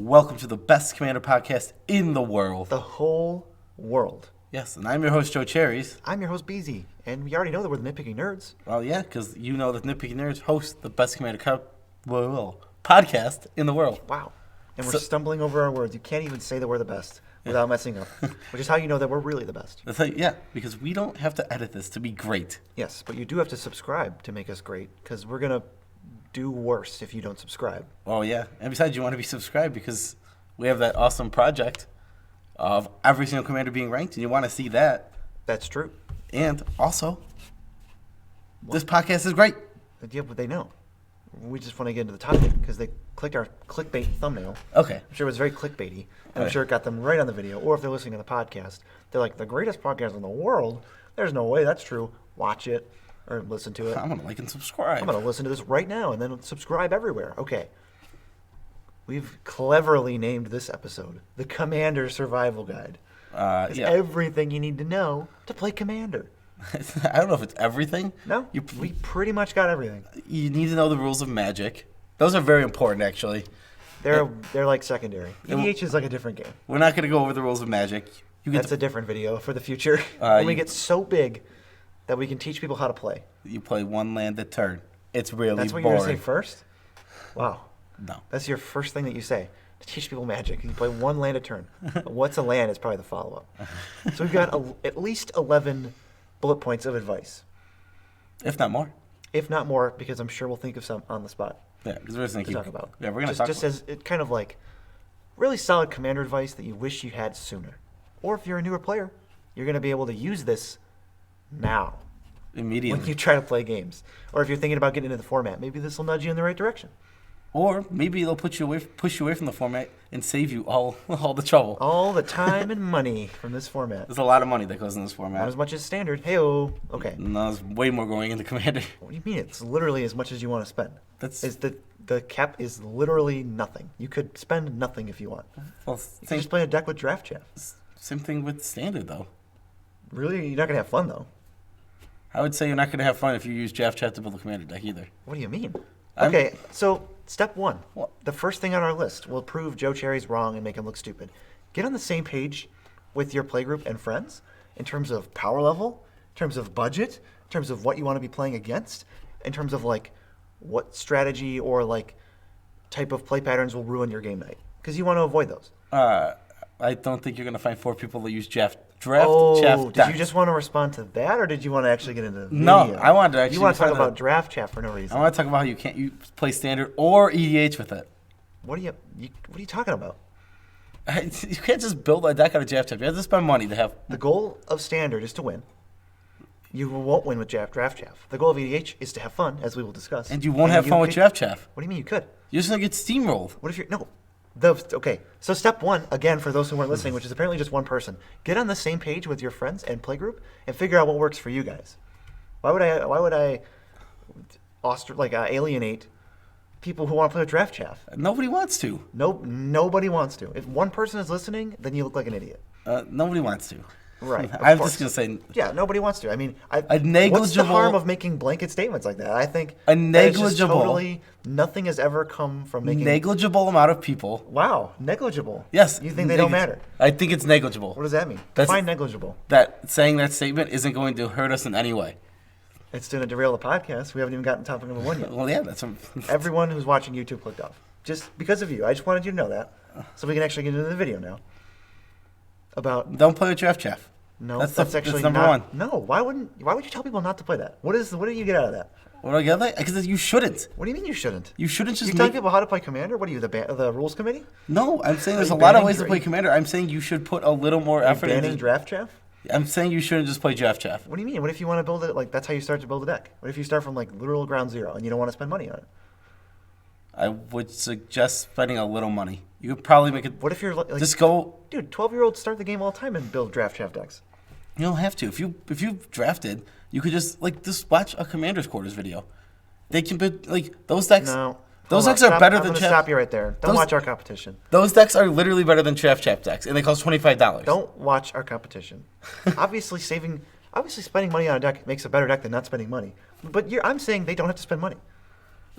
Welcome to the best Commander podcast in the world. The whole world. Yes, and I'm your host, Joe Cherries. I'm your host, Beezy, and we already know that we're the Nitpicking Nerds. Well, yeah, because you know that Nitpicking Nerds host the best Commander podcast in the world. Wow. And we're stumbling over our words. You can't even say that we're the best without messing up, which is how you know that we're really the best. Yeah, because we don't have to edit this to be great. Yes, but you do have to subscribe to make us great, because we're going to do worse if you don't subscribe. Oh, yeah. And besides, you want to be subscribed because we have that awesome project of every single commander being ranked, and you want to see that. That's true. And also, this podcast is great. Yeah, but they know. We just want to get into the topic because they clicked our clickbait thumbnail. Okay. I'm sure it was very clickbaity, and I'm sure it got them right on the video. Or if they're listening to the podcast, they're like, the greatest podcast in the world? There's no way that's true. Watch it or listen to it. I'm going to like and subscribe. I'm going to listen to this right now and then subscribe everywhere. Okay. We've cleverly named this episode the Commander Survival Guide. It's everything you need to know to play Commander. I don't know if it's everything. No, we pretty much got everything. You need to know the rules of Magic. Those are very important, actually. They're like secondary. EDH is like a different game. We're not going to go over the rules of Magic. That's a different video for the future. When we get so big that we can teach people how to play. You play one land a turn. It's really boring. That's what you're going to say first? Wow. No. That's your first thing that you say. To teach people Magic. You play one land a turn. What's a land is probably the follow-up. So we've got at least 11 bullet points of advice. If not more. If not more, because I'm sure we'll think of some on the spot. Yeah, because we're just going to talk about. Yeah, we're going to talk just about. as it kind of like really solid Commander advice that you wish you had sooner. Or if you're a newer player, you're going to be able to use this now. Immediately. When you try to play games. Or if you're thinking about getting into the format, maybe this will nudge you in the right direction. Or maybe they'll push you away from the format and save you all the trouble. All the time and money from this format. There's a lot of money that goes in this format. Not as much as standard. Hey-oh. Okay. No, there's way more going into Commander. What do you mean? It's literally as much as you want to spend. The cap is literally nothing. You could spend nothing if you want. Well, you can just play a deck with Draft Chaff. Same thing with Standard, though. Really? You're not going to have fun, though. I would say you're not going to have fun if you use Draft Chaff to build a Commander deck either. What do you mean? Okay, so step one. What? The first thing on our list will prove Joe Cherry's wrong and make him look stupid. Get on the same page with your playgroup and friends in terms of power level, in terms of budget, in terms of what you want to be playing against, in terms of like what strategy or like type of play patterns will ruin your game night. Because you want to avoid those. I don't think you're going to find 4 people that use Draft Chaff decks. Did you just want to respond to that, or did you want to actually get into the video? No, I wanted to actually. You want to talk about Draft Chaff for no reason. I want to talk about how you can't play Standard or EDH with it. What are you talking about? You can't just build a deck out of Draft Chaff. You have to spend money to have. The goal of Standard is to win. You won't win with Draft Chaff. The goal of EDH is to have fun, as we will discuss. And you won't have fun with Draft Chaff. What do you mean you could? You're just going to get steamrolled. What if you're... No. Okay, so step one, again, for those who weren't listening, which is apparently just one person, get on the same page with your friends and playgroup and figure out what works for you guys. Why would I alienate people who want to play with Draft Chaff? Nobody wants to. Nobody wants to. If one person is listening, then you look like an idiot. Nobody wants to. Right. I'm just going to say... Yeah, nobody wants to. I mean, what's the harm of making blanket statements like that? I think a negligible... Totally nothing has ever come from making... Negligible amount of people. Wow, negligible. Yes. You think they don't matter? I think it's negligible. What does that mean? Define negligible. That saying that statement isn't going to hurt us in any way. It's going to derail the podcast. We haven't even gotten to topic number 1 yet. Well, yeah, that's... Everyone who's watching YouTube clicked off. Just because of you. I just wanted you to know that. So we can actually get into the video now. Don't play with Draft Chaff. No, that's actually number one. No, why would you tell people not to play that? What do you get out of that? What do I get out of that? Because you shouldn't. What do you mean you shouldn't? You shouldn't just... You're telling people how to play Commander? What are you, the rules committee? No, I'm saying there's a lot of ways to play Commander. I'm saying you should put a little more effort into... Banning Draft Chaff? I'm saying you shouldn't just play Draft Chaff. What do you mean? What if you want to build it, like, that's how you start to build a deck? What if you start from, like, literal ground zero and you don't want to spend money on it? I would suggest spending a little money. You could probably make it... What if you're, like... Just go... Dude, 12-year-olds start the game all the time and build Draft Chaff decks. You don't have to. If you've drafted, you could just watch a Commander's Quarters video. They can be those decks. No. Those decks are better than I'm going to stop you right there. Don't watch our competition. Those decks are literally better than Draft Chaff decks, and they cost $25. Don't watch our competition. Obviously spending money on a deck makes a better deck than not spending money. But I'm saying they don't have to spend money.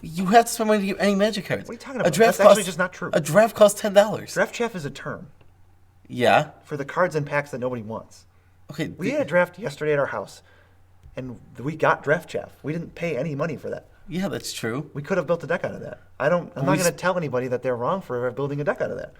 You have to spend money to get any Magic cards. What are you talking about? That's actually just not true. A draft costs $10. Draft chaff is a term Yeah. for the cards and packs that nobody wants. Okay. We had a draft yesterday at our house, and we got draft chaff. We didn't pay any money for that. Yeah, that's true. We could have built a deck out of that. I'm not going to tell anybody that they're wrong for building a deck out of that.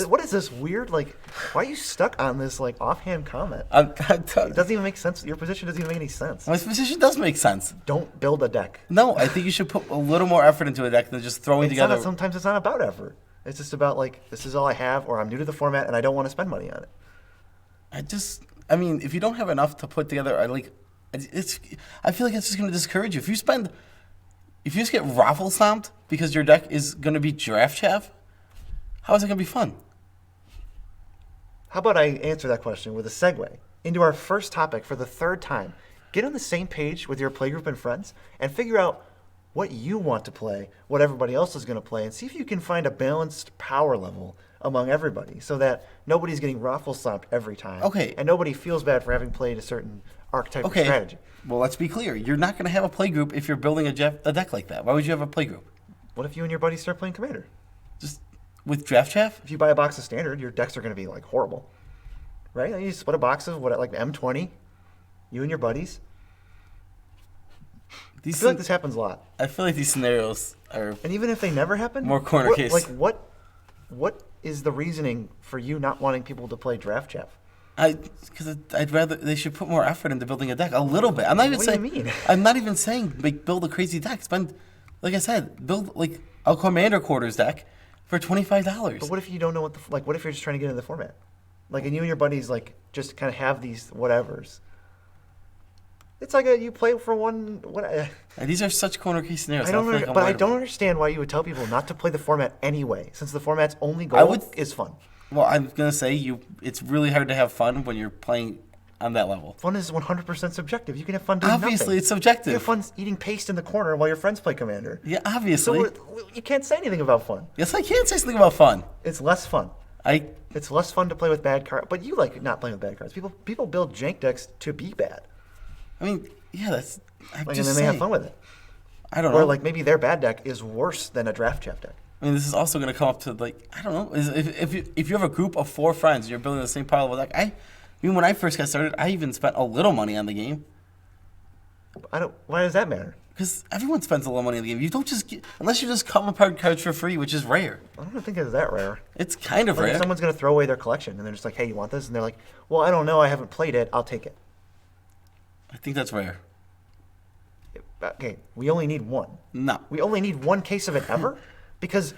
What is this weird, like, why are you stuck on this, like, offhand comment? It doesn't even make sense. Your position doesn't even make any sense. My position does make sense. Don't build a deck. No, I think you should put a little more effort into a deck than just throwing together. Sometimes it's not about effort. It's just about, like, this is all I have, or I'm new to the format and I don't want to spend money on it. I mean, if you don't have enough to put together, I feel like it's just going to discourage you. If you just get raffle stomped because your deck is going to be draft chaff, how is it going to be fun? How about I answer that question with a segue into our first topic for the third time. Get on the same page with your playgroup and friends and figure out what you want to play, what everybody else is going to play, and see if you can find a balanced power level among everybody so that nobody's getting raffle stomped every time. Okay. And nobody feels bad for having played a certain archetype or strategy. Well, let's be clear. You're not going to have a playgroup if you're building a deck like that. Why would you have a playgroup? What if you and your buddies start playing Commander? Just with draft chaff? If you buy a box of Standard, your decks are going to be like horrible. Right? You split a box of like M20, you and your buddies. I feel like this happens a lot. I feel like these scenarios are... And even if they never happen... More corner case. Like, what is the reasoning for you not wanting people to play draft chaff? Because I'd rather they should put more effort into building a deck a little bit. I'm not even saying. What do you mean? I'm not even saying like build a crazy deck. Spend, like I said, build like a Commander Quarters deck for $25. But what if you don't know what if you're just trying to get into the format, like, and you and your buddies like just kind of have these whatevers. It's like you play for one. These are such corner case scenarios. I don't understand why you would tell people not to play the format anyway, since the format's only goal is fun. Well, I'm gonna say it's really hard to have fun when you're playing on that level. Fun is 100% subjective. You can have fun doing nothing. Obviously, it's subjective. You have fun eating paste in the corner while your friends play Commander. Yeah, obviously. So you can't say anything about fun. Yes, I can say something about fun. It's less fun. It's less fun to play with bad cards. But you like not playing with bad cards. People build jank decks to be bad. I mean, yeah, that's. And then they have fun with it. I don't know. Or like maybe their bad deck is worse than a draft chaff deck. I mean, this is also going to come up to like, I don't know. If you have a group of 4 friends and you're building the same pile of deck, I mean, when I first got started, I even spent a little money on the game. Why does that matter? Because everyone spends a little money on the game. You don't just unless you just come apart cards for free, which is rare. I don't think it's that rare. It's kind of like rare. If someone's going to throw away their collection and they're just like, hey, you want this? And they're like, well, I don't know. I haven't played it. I'll take it. I think that's rare. Okay, we only need one. No. We only need one case of it ever? Because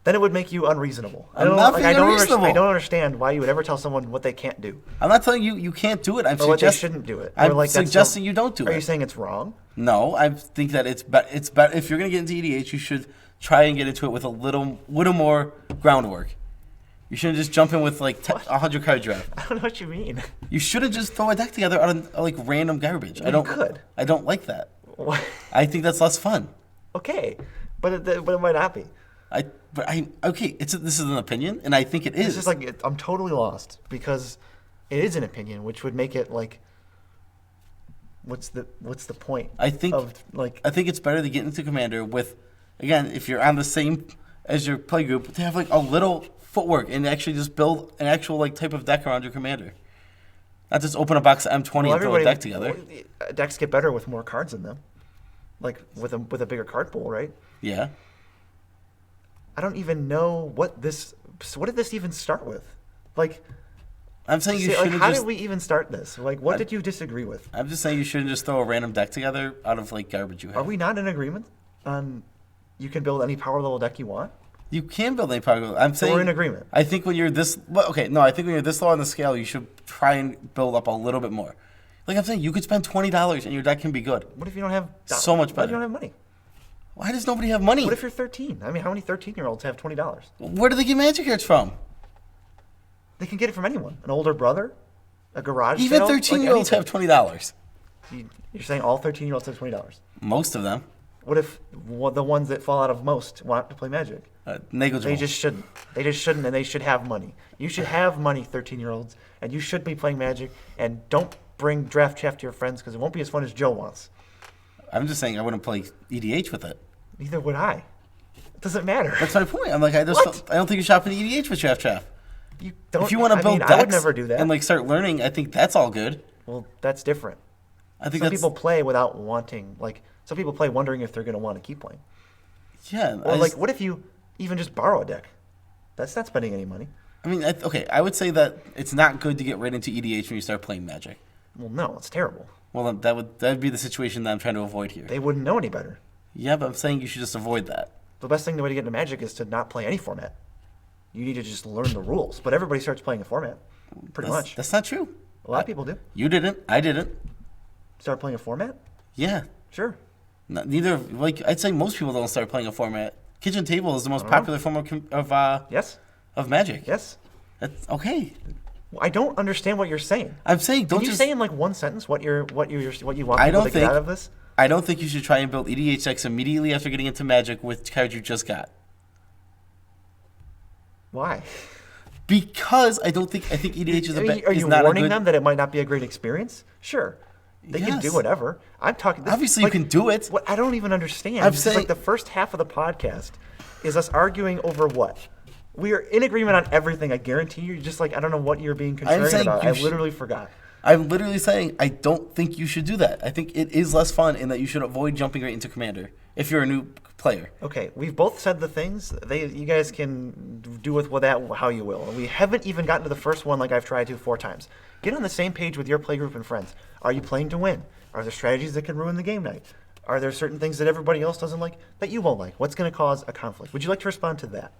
then it would make you unreasonable. I don't understand why you would ever tell someone what they can't do. I'm not telling you you can't do it. Or what they shouldn't do it. I'm suggesting you don't do it. Are you saying it's wrong? No, I think that it's better. If you're going to get into EDH, you should try and get into it with a little more groundwork. You shouldn't just jump in with like 100 card draft. I don't know what you mean. You shouldn't just throw a deck together out of like random garbage. You could. I don't like that. What? I think that's less fun. Okay, but it might not be. Okay. This is an opinion, and I think it is. It's just like I'm totally lost because it is an opinion, which would make it like, what's the point? I think it's better to get into Commander with, again, if you're on the same as your playgroup, to have like a little footwork and actually just build an actual like type of deck around your Commander. Not just open a box of M20 and throw a deck together. Decks get better with more cards in them, like with a bigger card pool, right? Yeah. I don't even know what did this even start with? Like, I'm saying you shouldn't. How did we even start this? Like, what did you disagree with? I'm just saying you shouldn't just throw a random deck together out of like garbage you have. Are we not in agreement on you can build any power level deck you want? You can build any power level. I'm saying we're in agreement. I think when you're this I think when you're this low on the scale, you should try and build up a little bit more. Like I'm saying, you could spend $20 and your deck can be good. What if you don't have so much better? What if you don't have money? Why does nobody have money? What if you're 13? I mean, how many 13-year-olds have $20? Where do they get Magic cards from? They can get it from anyone. An older brother, a garage Even sale. Even 13-year-olds have $20. You're saying all 13-year-olds have $20? Most of them. What if the ones that fall out of most want to play Magic? Negligible. They just shouldn't. They just shouldn't, and they should have money. You should have money, 13-year-olds, and you should be playing Magic, and don't bring draft chaff to your friends because it won't be as fun as Joe wants. I'm just saying I wouldn't play EDH with it. Neither would I. It doesn't matter. That's my point. I'm like, I don't think you shop in EDH with Chaff. You don't. If you want to build decks I would never do that. and like start learning, I think that's all good. Well, that's different. I think some people play without wanting. Like some people play wondering if they're going to want to keep playing. Yeah. Or like, what if you even just borrow a deck? That's not spending any money. I mean, okay, I would say that it's not good to get right into EDH when you start playing Magic. Well, no, it's terrible. Well, that would be the situation that I'm trying to avoid here. They wouldn't know any better. Yeah, but I'm saying you should just avoid that. The best thing the way to get into Magic is to not play any format. You need to just learn the rules. But everybody starts playing a format, pretty much. That's not true. A lot of people do. You didn't. I didn't. Start playing a format? Yeah. Sure. Neither. Like I'd say most people don't start playing a format. Kitchen table is the most popular form of yes. Of Magic. Yes. That's okay. I don't understand what you're saying. I'm saying don't. Can you say in like one sentence what you want people to get out of this? I don't think you should try and build EDH decks immediately after getting into Magic with cards you just got. Why? Because I think EDH is Are you warning them that it might not be a great experience? Sure. They can do whatever. I'm talking. Obviously, you can do it. What I don't even understand. I'm saying like the first half of the podcast is us arguing over what. We are in agreement on everything. I guarantee you. Just like I don't know what you're being concerned about. I literally forgot. I'm literally saying I don't think you should do that. I think it is less fun in that you should avoid jumping right into Commander if you're a new player. Okay, we've both said the things. You guys can do with that how you will. We haven't even gotten to the first one like I've tried to 4 times. Get on the same page with your playgroup and friends. Are you playing to win? Are there strategies that can ruin the game night? Are there certain things that everybody else doesn't like that you won't like? What's going to cause a conflict? Would you like to respond to that?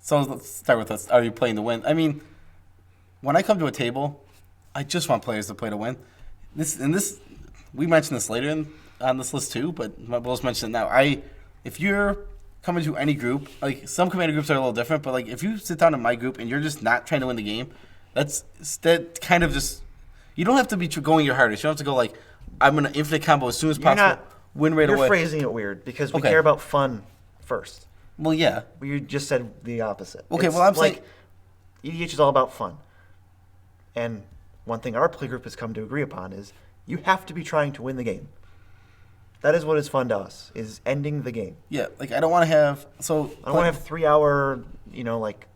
So let's start with this. Are you playing to win? I mean, when I come to a table, I just want players to play to win. We mentioned this later on this list too, but we'll just mention it now. If you're coming to any group, like some Commander groups are a little different, but like if you sit down in my group and you're just not trying to win the game, that kind of just, you don't have to be going your hardest. You don't have to go like, I'm going to infinite combo as soon as possible, win right away. You're phrasing it weird because we care about fun first. Well, yeah. You just said the opposite. Okay, well, I'm like, saying EDH is all about fun. And one thing our playgroup has come to agree upon is you have to be trying to win the game. That is what is fun to us, is ending the game. Yeah, like I don't want to have... I don't want to have 3-hour, like,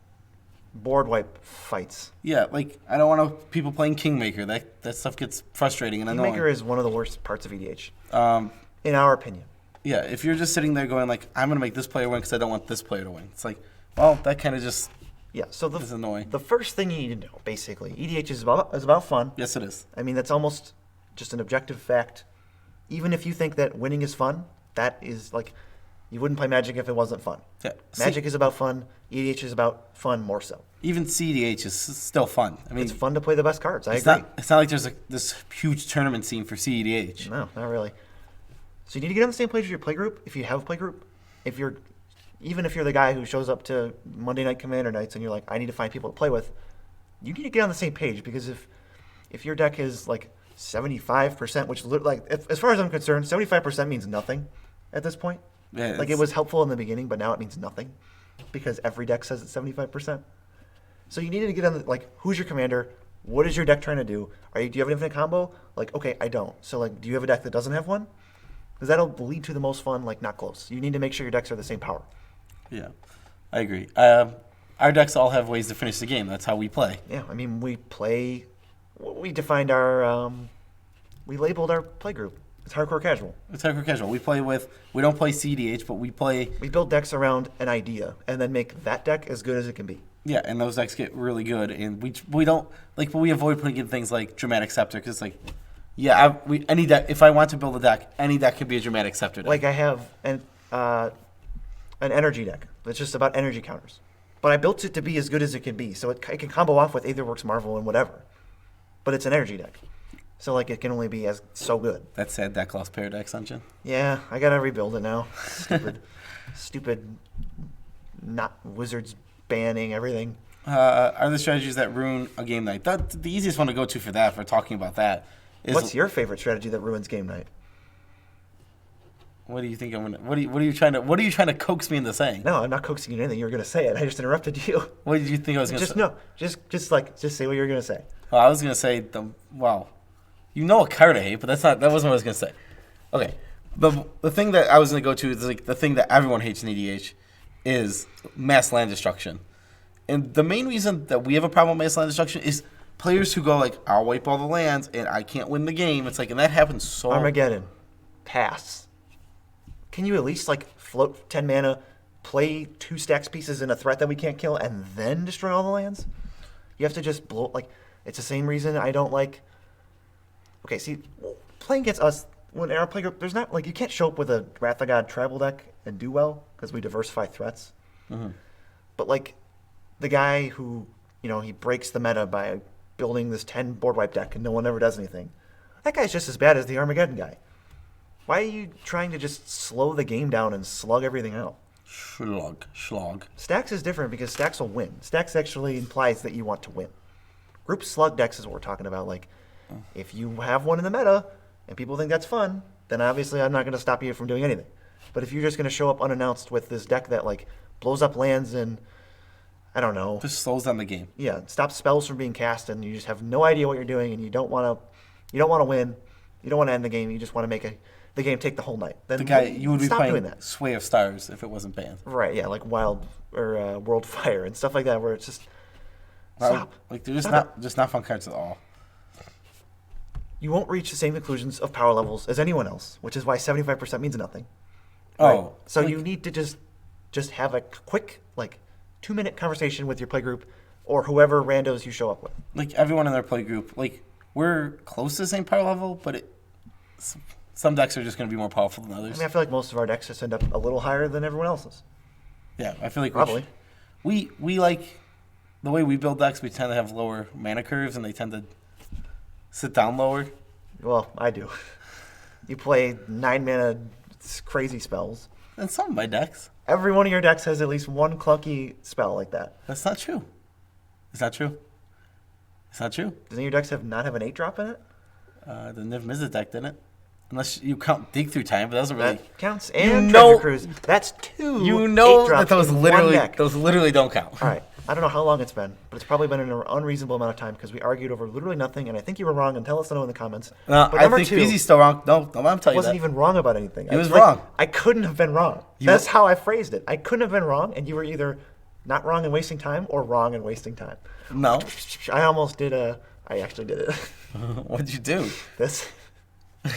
board wipe fights. Yeah, like I don't want people playing Kingmaker. That stuff gets frustrating and annoying. Kingmaker is one of the worst parts of EDH, in our opinion. Yeah, if you're just sitting there going like, I'm going to make this player win because I don't want this player to win. It's like, well, that kind of just is annoying. The first thing you need to know, basically, EDH is about fun. Yes, it is. I mean, that's almost just an objective fact. Even if you think that winning is fun, that is like, you wouldn't play Magic if it wasn't fun. Yeah. Magic is about fun. EDH is about fun more so. Even CEDH is still fun. I mean, it's fun to play the best cards. I agree. It's not like there's this huge tournament scene for CEDH. No, not really. So you need to get on the same page with your playgroup if you have a playgroup. Even if you're the guy who shows up to Monday night Commander nights and you're like, I need to find people to play with, you need to get on the same page because if your deck is like 75%, which like as far as I'm concerned, 75% means nothing at this point. Yeah, like it was helpful in the beginning, but now it means nothing because every deck says it's 75%. So you need to get on who's your commander? What is your deck trying to do? Do you have an infinite combo? Like, okay, I don't. So like, do you have a deck that doesn't have one? Because that'll lead to the most fun, like not close. You need to make sure your decks are the same power. Yeah, I agree. Our decks all have ways to finish the game. That's how we play. Yeah, I mean, we defined we labeled our playgroup. It's hardcore casual. It's hardcore casual. We don't play CDH, but we build decks around an idea and then make that deck as good as it can be. Yeah, and those decks get really good, and we don't but we avoid putting in things like Dramatic Scepter because any deck. If I want to build a deck, any deck can be a Dramatic Scepter deck. Like I have an energy deck that's just about energy counters, but I built it to be as good as it can be, so it can combo off with Aetherworks, Marvel, and whatever. But it's an energy deck, so like it can only be so good. That sad deck lost Paradox Dungeon. Yeah, I gotta rebuild it now. Stupid, not wizards banning everything. Are there strategies that ruin a game night? The easiest one to go to for talking about that is... What's your favorite strategy that ruins game night? What do you think I'm gonna? What are you trying to coax me into saying? No, I'm not coaxing you into anything. You were gonna say it. I just interrupted you. What did you think I was gonna say? Just say what you were gonna say. Well, I was gonna say you know a card I hate, but that wasn't what I was gonna say. Okay, The thing that I was going to go to is like the thing that everyone hates in EDH is mass land destruction. And the main reason that we have a problem with mass land destruction is players who go like, I'll wipe all the lands and I can't win the game. It's like, and that happens so... Armageddon. Pass. Can you at least like float 10 mana, play 2 stacks pieces in a threat that we can't kill, and then destroy all the lands? You have to just blow... Like, it's the same reason I don't like... Okay, see, playing against us, when in our playgroup, there's not... Like, you can't show up with a Wrath of God tribal deck and do well, because we diversify threats. Mm-hmm. But, like, the guy who, you know, he breaks the meta by building this 10 board wipe deck and no one ever does anything. That guy's just as bad as the Armageddon guy. Why are you trying to just slow the game down and slug everything out? Schlog. Stacks is different because stacks will win. Stacks actually implies that you want to win. Group slug decks is what we're talking about. Like, if you have one in the meta and people think that's fun, then obviously I'm not going to stop you from doing anything. But if you're just going to show up unannounced with this deck that like blows up lands and I don't know, Just slows down the game. yeah, stops spells from being cast, and you just have no idea what you're doing, and you don't want to win, you don't want to end the game, you just want to make the game take the whole night. Then The guy, you would be stop playing doing that. Sway of Stars if it wasn't banned. Right? Yeah, like Wild or World Fire and stuff like that, where it's just stop. Like they're just not fun cards at all. You won't reach the same conclusions of power levels as anyone else, which is why 75% means nothing. Oh, Right? So like- you need to just have a quick 2-minute conversation with your playgroup or whoever randos you show up with. Like everyone in their play group, like we're close to the same power level, but some decks are just going to be more powerful than I others. mean, I feel like most of our decks just end up a little higher than everyone else's. Yeah, I feel like Probably. we like the way we build decks. We tend to have lower mana curves, and they tend to sit down lower. Well, I do. You play 9 mana crazy spells. And some of my decks. Every one of your decks has at least one clunky spell like that. That's not true. It's not true. It's not true. Doesn't your decks not have an 8-drop in it? The Niv Mizzet deck didn't. Unless you count Dig Through Time, but that doesn't really. That counts. And know- Treasure Cruise. That's 2 You know 8-drops that those in one literally deck. don't count. All right. I don't know how long it's been, but it's probably been an unreasonable amount of time because we argued over literally nothing, and I think you were wrong, and tell us to know in the comments. No, But I number think 2, Beezy's still wrong. No, I'm telling you wasn't that. even wrong about anything. He was wrong. I couldn't have been wrong. That's how I phrased it. I couldn't have been wrong, and you were either not wrong and wasting time or wrong and wasting time. No. I almost did I actually did it. What'd you do? This, Wow.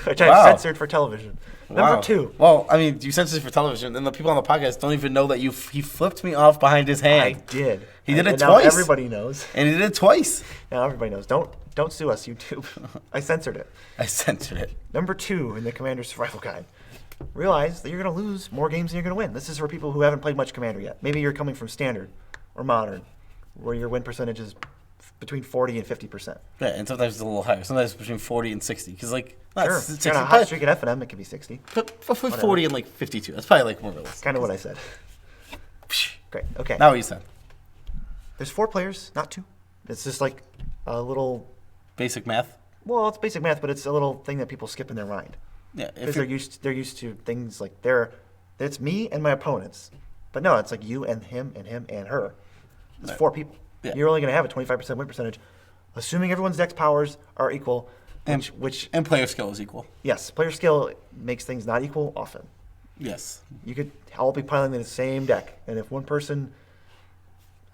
which I censored for television. Wow. Number 2. Well, I mean, you censored it for television, and the people on the podcast don't even know that he flipped me off behind his I hand. did. He did it And twice. Now everybody knows. And he did it twice. Now everybody knows. Don't sue us, YouTube. I censored it. I censored it. Number 2 in the Commander Survival Guide. Realize that you're going to lose more games than you're going to win. This is for people who haven't played much Commander yet. Maybe you're coming from Standard or Modern, where your win percentage is between 40 and 50%. Yeah, and sometimes it's a little higher. Sometimes it's between 40 and 60. Because, like, not Sure. 60, If you're on a hot streak at FNM, it could be 60. but 40 and, like, 52. That's probably, like, more realistic. Kind of what I said. Great. Okay. Now what you said. There's 4 players, not 2. It's just like a little... Basic math. Well, it's basic math, but it's a little thing that people skip in their mind. Yeah. Because they're used to things like it's me and my opponents. But no, it's like you and him and her. It's 4 people. Yeah. You're only going to have a 25% win percentage, assuming everyone's dex powers are equal. Which and player skill is equal. yes, player skill makes things not equal often. Yes. You could all be piling in the same deck, and if one person,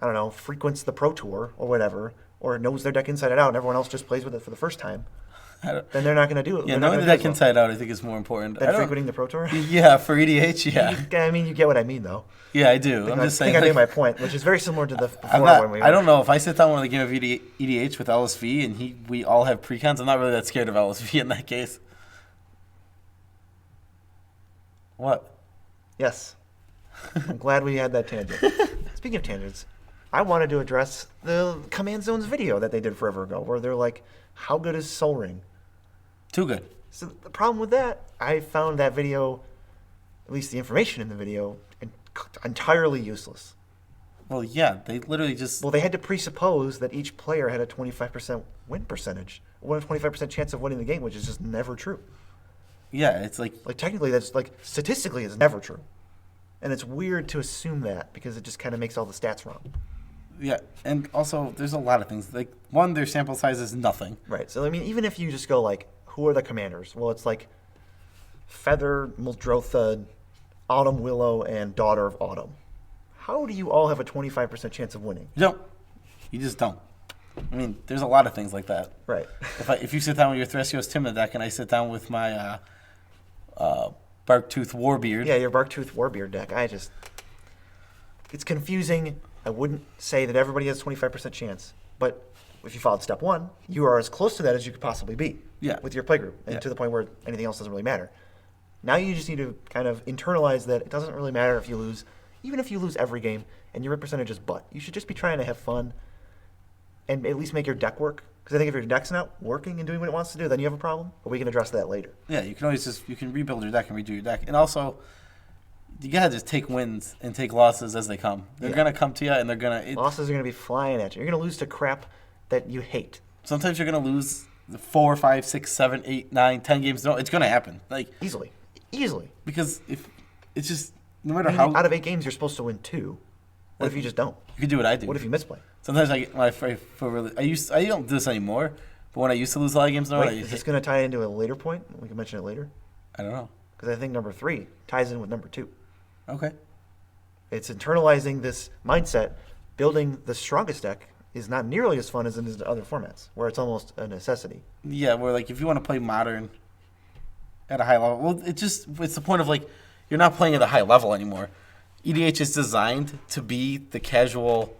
I don't know, frequents the Pro Tour or whatever, or knows their deck inside and out, and everyone else just plays with it for the first time, then they're not going to do it. Yeah, They're not knowing gonna the do deck as well. inside out, I think is more important. Than frequenting the Pro Tour? Yeah, for EDH, yeah. I mean, you get what I mean, though. Yeah, I do. I'm just saying. I think I made like, my point, which is very similar to the before I'm not, when we I don't know if I sit down with a game of EDH with LSV and we all have precons. I'm not really that scared of LSV in that case. What? Yes. I'm glad we had that tangent. Speaking of tangents, I wanted to address the Command Zones video that they did forever ago, where they're like, "How good is Soul Ring?" Too good. So the problem with that, I found that video, at least the information in the video, entirely useless. Well, yeah, they literally just. Well, they had to presuppose that each player had a 25% win percentage, a 25% chance of winning the game, which is just never true. Yeah, it's like. Like technically, that's like statistically, it's never true, and it's weird to assume that because it just kind of makes all the stats wrong. Yeah, and also there's a lot of things. Like, one, their sample size is nothing. Right. So I mean, even if you just go like, who are the commanders? Well, it's like Feather, Muldrotha, Autumn Willow, and Daughter of Autumn. How do you all have a 25% chance of winning? You don't. You just don't. I mean, there's a lot of things like that. Right. If you sit down with your Thrasios Timna deck and I sit down with my Barktooth Warbeard. Yeah, your Barktooth Warbeard deck. It's confusing. I wouldn't say that everybody has a 25% chance, but if you followed step 1, you are as close to that as you could possibly be with your playgroup, and to the point where anything else doesn't really matter. Now you just need to kind of internalize that it doesn't really matter if you lose, even if you lose every game and your win percentage is butt. You should just be trying to have fun and at least make your deck work. Because I think if your deck's not working and doing what it wants to do, then you have a problem. But we can address that later. Yeah, you can always you can rebuild your deck and redo your deck. And also, you gotta just take wins and take losses as they come. They're gonna come to you, and they're gonna... Losses are gonna be flying at you. You're gonna lose to crap that you hate. Sometimes you're gonna lose 4, 5, 6, 7, 8, 9, 10 games. No, it's gonna happen. Easily. Because if it's just... No matter how... Out of 8 games, you're supposed to win 2. What if you just don't? You could do what I do. What if you misplay? Sometimes I get I don't do this anymore, but when I used to lose a lot of games, is this going to tie into a later point? We can mention it later. I don't know. Because I think number 3 ties in with number 2. Okay. It's internalizing this mindset. Building the strongest deck is not nearly as fun as it is in other formats, where it's almost a necessity. Yeah, where if you want to play Modern at a high level, well, it's the point of you're not playing at a high level anymore. EDH is designed to be the casual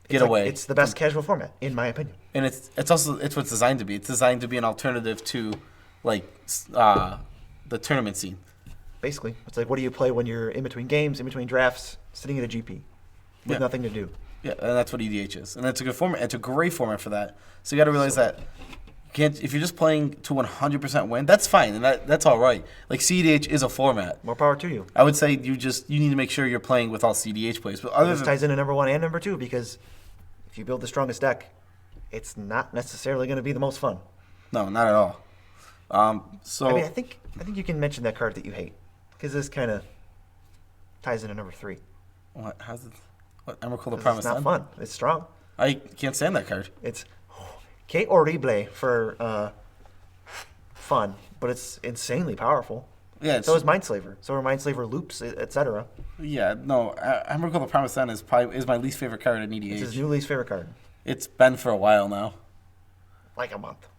getaway. It's the best casual format, in my opinion. And it's what it's designed to be. It's designed to be an alternative to the tournament scene. Basically, it's what do you play when you're in between games, in between drafts, sitting at a GP with nothing to do. Yeah, and that's what EDH is, and that's a good format. It's a great format for that. So you got to realize that if you're just playing to 100% win, that's fine, and that's all right. CDH is a format. More power to you. I would say you need to make sure you're playing with all CDH plays. But this ties into number 1 and number 2 because if you build the strongest deck, it's not necessarily going to be the most fun. No, not at all. I think you can mention that card that you hate because this kind of ties into number 3. What? How's it? What? Emrakul the Promised Land? It's not fun. It's strong. I can't stand that card. It's Que Horrible for fun, but it's insanely powerful. Yeah. So is Mindslaver. So are Mindslaver loops, etc. Yeah. No, Emrakul the Promised Land is my least favorite card in EDH. It's his new least favorite card. It's been for a while now. Like a month.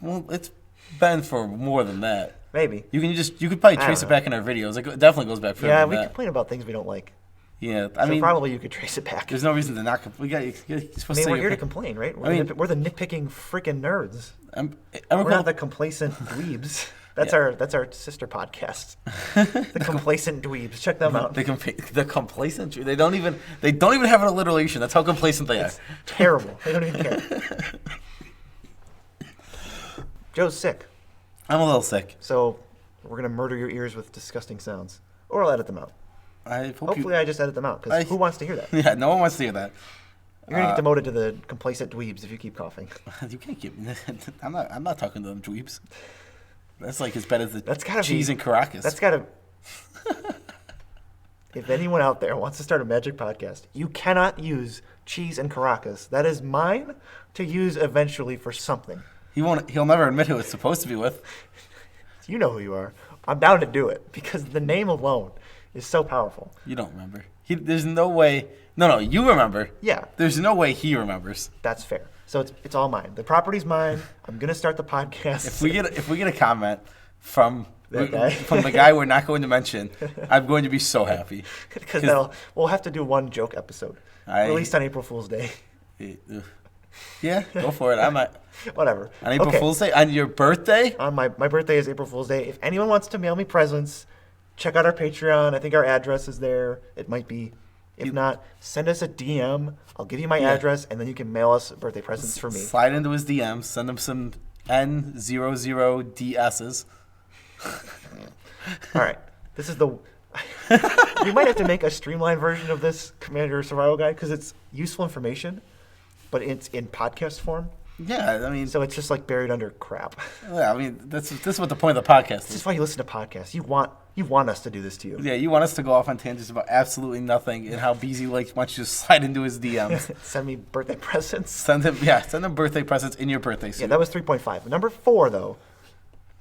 Well, it's been for more than that. Maybe. You could probably trace it back in our videos. It definitely goes back further than that. We complain about things we don't like. Yeah, probably you could trace it back. There's no reason to not. You're supposed to. We're here to complain, right? We're the nitpicking freaking nerds. We're not the complacent dweebs. That's our sister podcast. The complacent dweebs. Check them out. The complacent. They don't even have an alliteration. That's how complacent they are. It's terrible. They don't even care. Joe's sick. I'm a little sick. So we're gonna murder your ears with disgusting sounds, or I'll edit them out. Hopefully I just edit them out, because who wants to hear that? Yeah, no one wants to hear that. You're going to get demoted to the complacent dweebs if you keep coughing. You can't keep... I'm not talking to them dweebs. That's as bad as the cheese and Caracas. That's got to... If anyone out there wants to start a Magic podcast, you cannot use cheese and Caracas. That is mine to use eventually for something. He'll never admit who it's supposed to be with. You know who you are. I'm down to do it, because the name alone is so powerful. You don't remember. There's no way. No, you remember. Yeah. There's no way he remembers. That's fair. So it's all mine. The property's mine. I'm gonna start the podcast. If we get a comment from that guy, from the guy we're not going to mention, I'm going to be so happy. Because we'll have to do one joke episode, released on April Fool's Day. Yeah, go for it. I might. Whatever. On April Fool's Day? On your birthday? On my birthday is April Fool's Day. If anyone wants to mail me presents, check out our Patreon. I think our address is there. It might be. If not, send us a DM. I'll give you my address, and then you can mail us birthday presents for me. Slide into his DMs. Send him some N00DSs. All right. This is the... We might have to make a streamlined version of this Commander Survival Guide, because it's useful information, but it's in podcast form. Yeah, I mean... So it's just buried under crap. Yeah, I mean, this is what the point of the podcast is. This is why you listen to podcasts. You want us to do this to you. Yeah, you want us to go off on tangents about absolutely nothing, and how BZ wants you to slide into his DMs. Send me birthday presents. Send him birthday presents in your birthday suit. Yeah, that was 3.5. Number 4, though,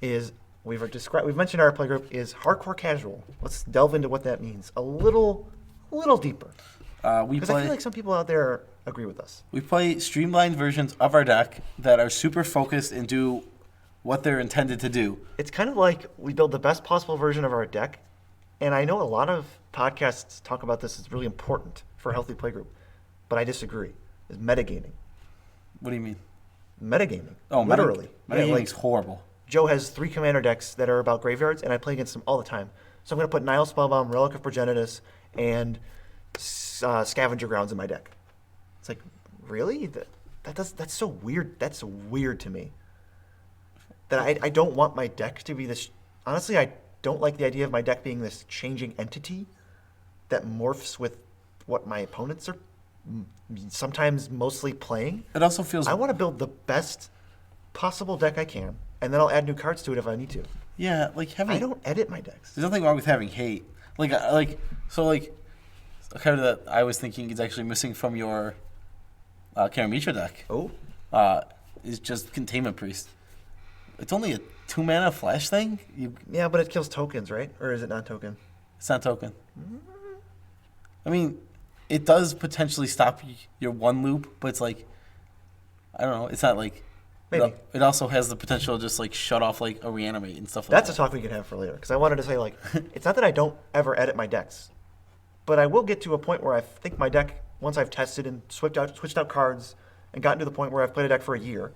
is We've mentioned our playgroup is hardcore casual. Let's delve into what that means a little deeper. Because I feel like some people out there agree with us. We play streamlined versions of our deck that are super focused and do what they're intended to do. It's kind of like we build the best possible version of our deck, and I know a lot of podcasts talk about this as really important for a healthy playgroup, but I disagree. Is metagaming. What do you mean? Metagaming. Oh, literally. Metagaming's horrible. Joe has 3 commander decks that are about graveyards, and I play against them all the time. So I'm going to put Nile Spellbound, Relic of Progenitus, and Scavenger Grounds in my deck. It's like, really? That's so weird. That's weird to me. That I don't want my deck to be this. Honestly, I don't like the idea of my deck being this changing entity that morphs with what my opponents are sometimes mostly playing. It also feels. I want to build the best possible deck I can, and then I'll add new cards to it if I need to. Yeah, like having. I don't edit my decks. There's nothing wrong with having hate. A card that I was thinking is actually missing from your Karamitra deck. Oh. Is just Containment Priest. It's only a 2-mana flash thing. Yeah, but it kills tokens, right? Or is it non-token? It's not token. I mean, it does potentially stop your one loop, but it's like, I don't know. It's not like. Maybe. It also has the potential to just like shut off like a reanimate and stuff like That's that. a talk we could have for later. Because I wanted to say, like, it's not that I don't ever edit my decks, but I will get to a point where I think my deck, once I've tested and switched out cards and gotten to the point where I've played a deck for a year,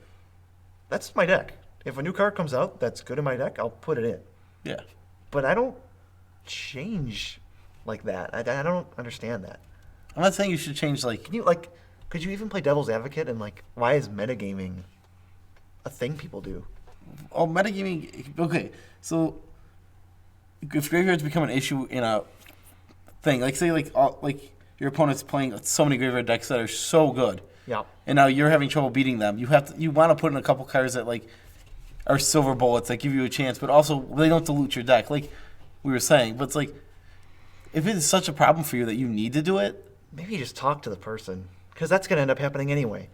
that's my deck. If a new card comes out that's good in my deck, I'll put it in. Yeah. But I don't change like that. I don't understand that. I'm not saying you should change like. Could you even play Devil's Advocate and like, why is metagaming a thing people do? Oh, metagaming. Okay, so if graveyards become an issue in a thing, like say like your opponent's playing so many graveyard decks that are so good, Yeah. and now you're having trouble beating them. You want to put in a couple cards that like are silver bullets that give you a chance, but also they don't dilute your deck, like we were saying. But it's like if it is such a problem for you that you need to do it, maybe you just talk to the person, because that's going to end up happening anyway.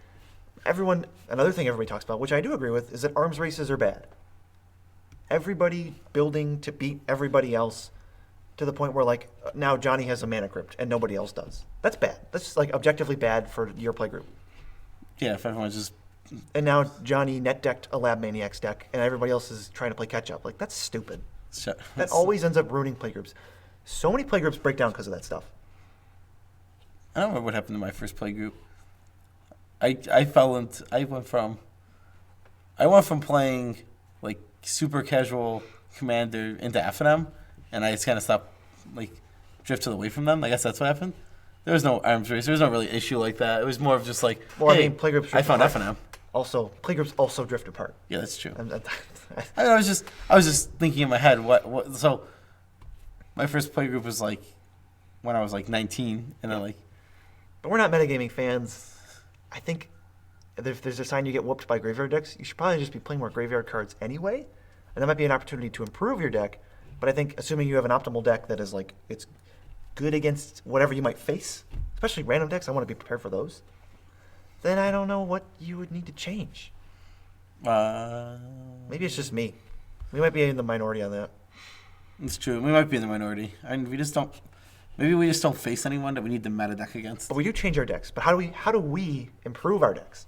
Another thing everybody talks about, which I do agree with, is that arms races are bad. Everybody building to beat everybody else to the point where, like, now Johnny has a mana crypt and nobody else does. That's bad. That's just, like, objectively bad for your playgroup. yeah, if everyone's just And now Johnny net decked a Lab Maniacs deck and everybody else is trying to play catch up. Like, that's stupid. That always ends up ruining playgroups. So many playgroups break down because of that stuff. I don't remember what happened to my first playgroup. I went from playing like super casual Commander into F&M, and I just kind of stopped, like, drifted away from them. I guess that's what happened. There was no arms race. There was no really issue like that. It was more of just like, Well, hey, I mean, playgroups. I found F&M. Also, playgroups also drift apart. Yeah, that's true. And I was just thinking in my head what. So my first playgroup was like when I was like 19, and then like. But we're not metagaming fans. I think if there's a sign you get whooped by graveyard decks, you should probably just be playing more graveyard cards anyway. And that might be an opportunity to improve your deck. But I think assuming you have an optimal deck that is like, it's good against whatever you might face, especially random decks, I want to be prepared for those. Then I don't know what you would need to change. Maybe it's just me. We might be in the minority on that. It's true. We might be in the minority. And we just don't. Maybe we just don't face anyone that we need to meta deck against. But we do change our decks. But how do we improve our decks?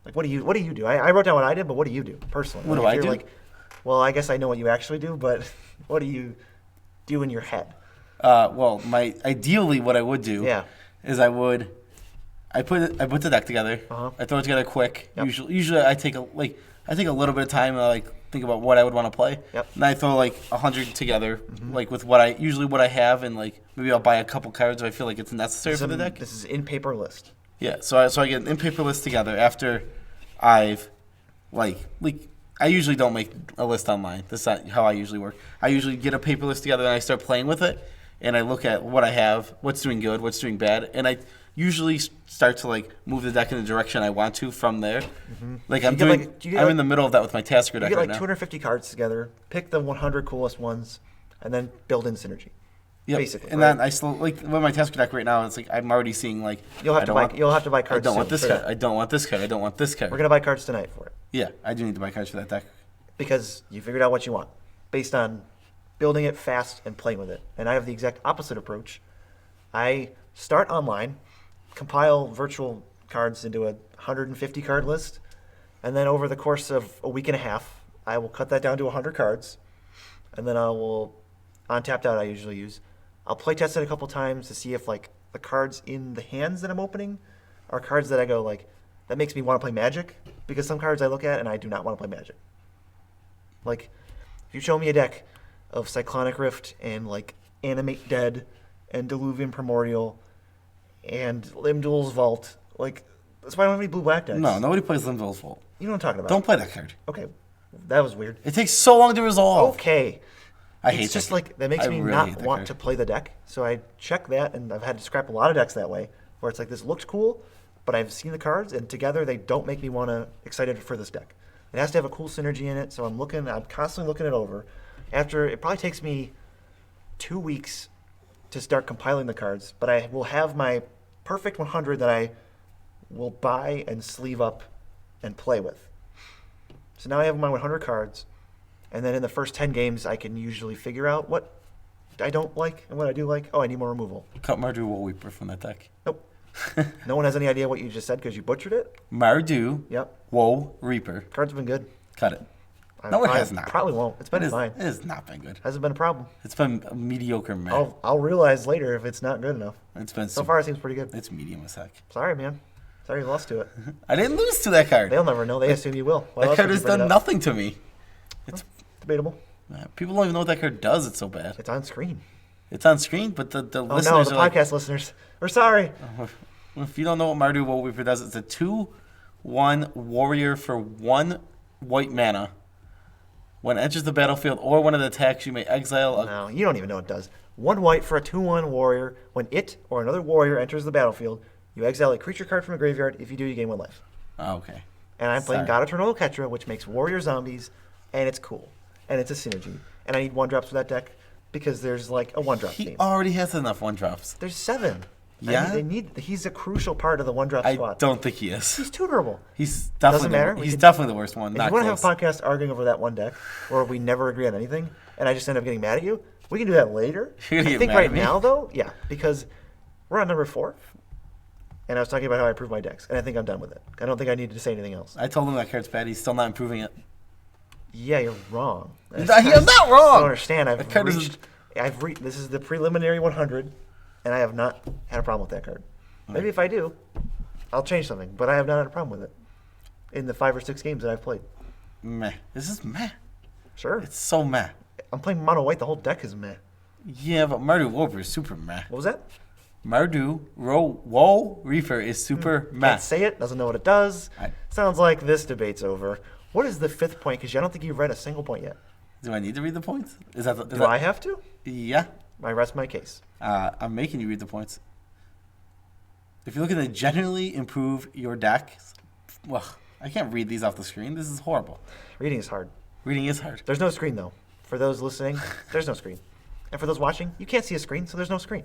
Like, what do you do? I wrote down what I did, but what do you do personally? What do Like, I if do? you're like, well, I guess I know what you actually do, but what do you do in your head? Well, ideally what I would do Yeah. is I put the deck together. Uh-huh. I throw it together quick. Yep. Usually I take a little bit of time and I like think about what I would want to play. Yep. And I throw like 100 together, like with what I have, and like maybe I'll buy a couple cards if I feel like it's necessary for the deck. This is in paper list. Yeah. So I get an in-paper list together after I've like I usually don't make a list online. That's not how I usually work. I usually get a paper list together and I start playing with it, and I look at what I have, what's doing good, what's doing bad, and I usually start to like move the deck in the direction I want to from there. Like I'm in the middle of that with my Tasker deck You get right like now. 250 cards together, pick the 100 coolest ones, and then build in synergy. Yep. Basically, and right? then I still like with my Tasker deck right now. It's like I'm already seeing like You'll have to buy I cards. don't want soon this for card. that. I don't want this card. I don't want this card. We're gonna buy cards tonight for it Yeah, I do need to buy cards for that deck. because you figured out what you want. based on building it fast and playing with it. And I have the exact opposite approach. I start online, compile virtual cards into a 150 card list, and then over the course of a week and a half, I will cut that down to 100 cards, and then I will, on Tapped Out I usually use, I'll play test it a couple times to see if like the cards in the hands that I'm opening are cards that I go like, that makes me want to play Magic, because some cards I look at and I do not want to play Magic. Like, if you show me a deck of Cyclonic Rift and like Animate Dead and Diluvian Primordial and Limdul's Vault, like, that's why I don't have any blue-black decks. No, nobody plays Limdol's Vault. You know what I'm talking about. Don't play that card. Okay, that was weird. It takes so long to resolve. Okay. I hate it's just that. like, that makes I me really not hate that want card. to play the deck. So I check that, and I've had to scrap a lot of decks that way, where it's like, this looks cool, but I've seen the cards, and together they don't make me want to excited for this deck. It has to have a cool synergy in it, so I'm constantly looking it over. After, it probably takes me 2 weeks to start compiling the cards, but I will have my perfect 100 that I will buy and sleeve up and play with. So now I have my 100 cards, and then in the first 10 games, I can usually figure out what I don't like and what I do like. Oh, I need more removal. Cut Mardu Woe Weeper from that deck. Nope. No one has any idea what you just said because you butchered it? Mardu Yep. Woe Reaper. Card's been good. Cut it. I No, it probably- has not. Probably won't. It's been fine. It has not been good. Hasn't been a problem. It's been a mediocre, man. I'll realize later if it's not good enough. It's been So far, it seems pretty good. It's medium as heck. Sorry, man. Sorry you lost to it. I didn't lose to that card. They'll never know. They assume you will. Why That else card would you has bring it done up? nothing to me. It's Debatable. people don't even know what that card does. It's so bad. It's on screen. It's on screen, but the Oh no, listeners the are podcast listeners. We're sorry. like, if you don't know what Mardu Woe Weeper does, it's a 2/1 warrior for 1 white mana. When it enters the battlefield or one of the attacks, you may exile a No, you don't even know what it does. 1 white for a 2/1 warrior. When it or another warrior enters the battlefield, you exile a creature card from a graveyard. If you do, you gain 1 life. Oh, okay. And I'm playing Sorry. God Eternal Ketra, which makes warrior zombies, and it's cool. And it's a synergy. And I need 1-drops for that deck because there's like a 1-drop He theme. already has enough 1-drops. There's 7. Yeah? He's a crucial part of the 1-drop I squad. don't think he is. He's tutorable. He's definitely Doesn't matter. he's definitely the worst one. If Not you want to have close. a podcast arguing over that one deck, where we never agree on anything, and I just end up getting mad at you, we can do that later. You're gonna I get think mad right at me? now, though, yeah, because we're on number 4, and I was talking about how I improve my decks, and I think I'm done with it. I don't think I need to say anything else. I told him that card's bad. He's still not improving it. Yeah, you're wrong. I'm not I wrong. don't understand. That card is- This is the preliminary 100, and I have not had a problem with that card. Maybe if I do, I'll change something, but I have not had a problem with it in the 5 or 6 games that I've played. Meh. This is meh. Sure. It's so meh. I'm playing mono white. The whole deck is meh. Yeah, but Mardu Woe Reaper is super meh. What was that? Mardu Woe Reaper is super meh. Can't say it. Doesn't know what it does. I- Sounds like this debate's over. What is the 5th point? Because I don't think you've read a single point yet. Do I need to read the points? Is that? Do I have to? Yeah. I rest my case. I'm making you read the points. If you're looking to generally improve your deck, well, I can't read these off the screen. This is horrible. Reading is hard. Reading is hard. There's no screen, though. For those listening, there's no screen. And for those watching, you can't see a screen, so there's no screen.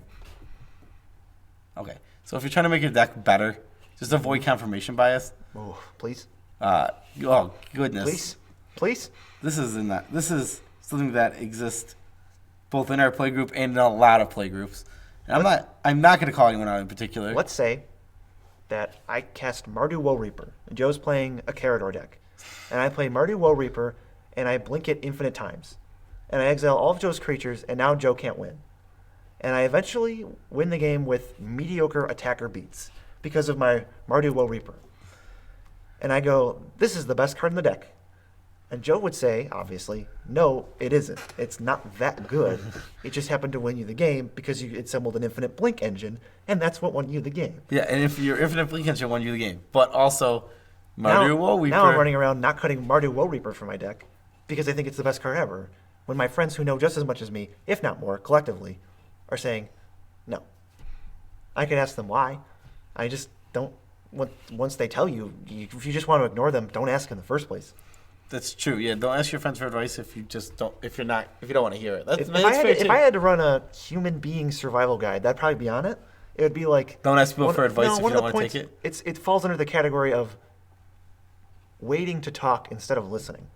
Okay. So if you're trying to make your deck better, just avoid confirmation bias. Oh, please. Oh goodness. Please. Please. This is something that exists both in our play group and in a lot of play groups. And I'm not going to call anyone out in particular. Let's say that I cast Mardu Woe Reaper, and Joe's playing a Carador deck. And I play Mardu Woe Reaper, and I blink it infinite times. And I exile all of Joe's creatures, and now Joe can't win. And I eventually win the game with mediocre attacker beats because of my Mardu Woe Reaper. And I go, this is the best card in the deck. And Joe would say, obviously, no, it isn't. It's not that good. It just happened to win you the game because you assembled an infinite blink engine, and that's what won you the game. Yeah, and if your infinite blink engine won you the game, but also Mardu Woe Reaper. Now I'm running around not cutting Mardu Woe Reaper from my deck because I think it's the best card ever. When my friends who know just as much as me, if not more, collectively, are saying, no. I could ask them why. I just don't. Once they tell you, if you just want to ignore them, don't ask in the first place. That's true. Yeah, don't ask your friends for advice if you just don't. If you don't want to hear it. That's, If that's I fair too. had to run a human being survival guide, that'd probably be on it. It would be like, Don't ask people for advice if one you of don't the want to points- take it. It falls under the category of waiting to talk instead of listening.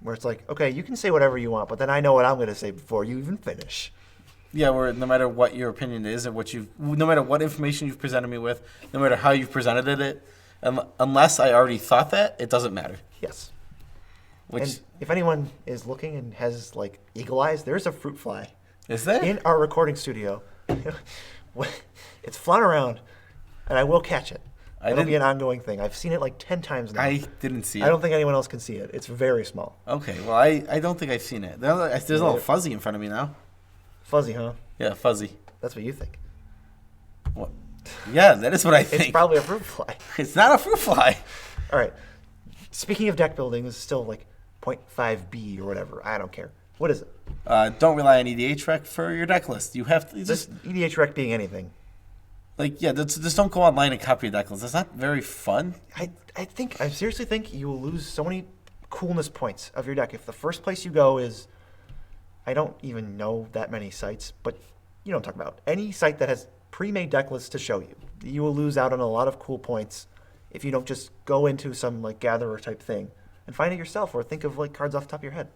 where it's like, okay, you can say whatever you want, but then I know what I'm going to say before you even finish. Yeah, where no matter what your opinion is and no matter what information you've presented me with, no matter how you've presented it, unless I already thought that, it doesn't matter. Yes. Which, and if anyone is looking and has like eagle eyes, there's a fruit fly. Is there? In our recording studio. It's flying around, and I will catch it. It'll be an ongoing thing. I've seen it like 10 times now. I didn't see it. I don't think anyone else can see it. It's very small. Okay, well, I don't think I've seen it. There's a little fuzzy in front of me now. Fuzzy, huh? Yeah, fuzzy. That's what you think. What? Yeah, that is what I think. It's probably a fruit fly. It's not a fruit fly. All right. Speaking of deck building, this is still like 0.5B or whatever. I don't care. What is it? Don't rely on EDH rec for your deck list. You have to This EDH rec being anything. Like, yeah, just don't go online and copy your deck list. That's not very fun. I seriously think you will lose so many coolness points of your deck if the first place you go is, I don't even know that many sites, but you know what I'm talking about. Any site that has pre-made deck lists to show you, you will lose out on a lot of cool points if you don't just go into some like gatherer type thing and find it yourself, or think of like cards off the top of your head.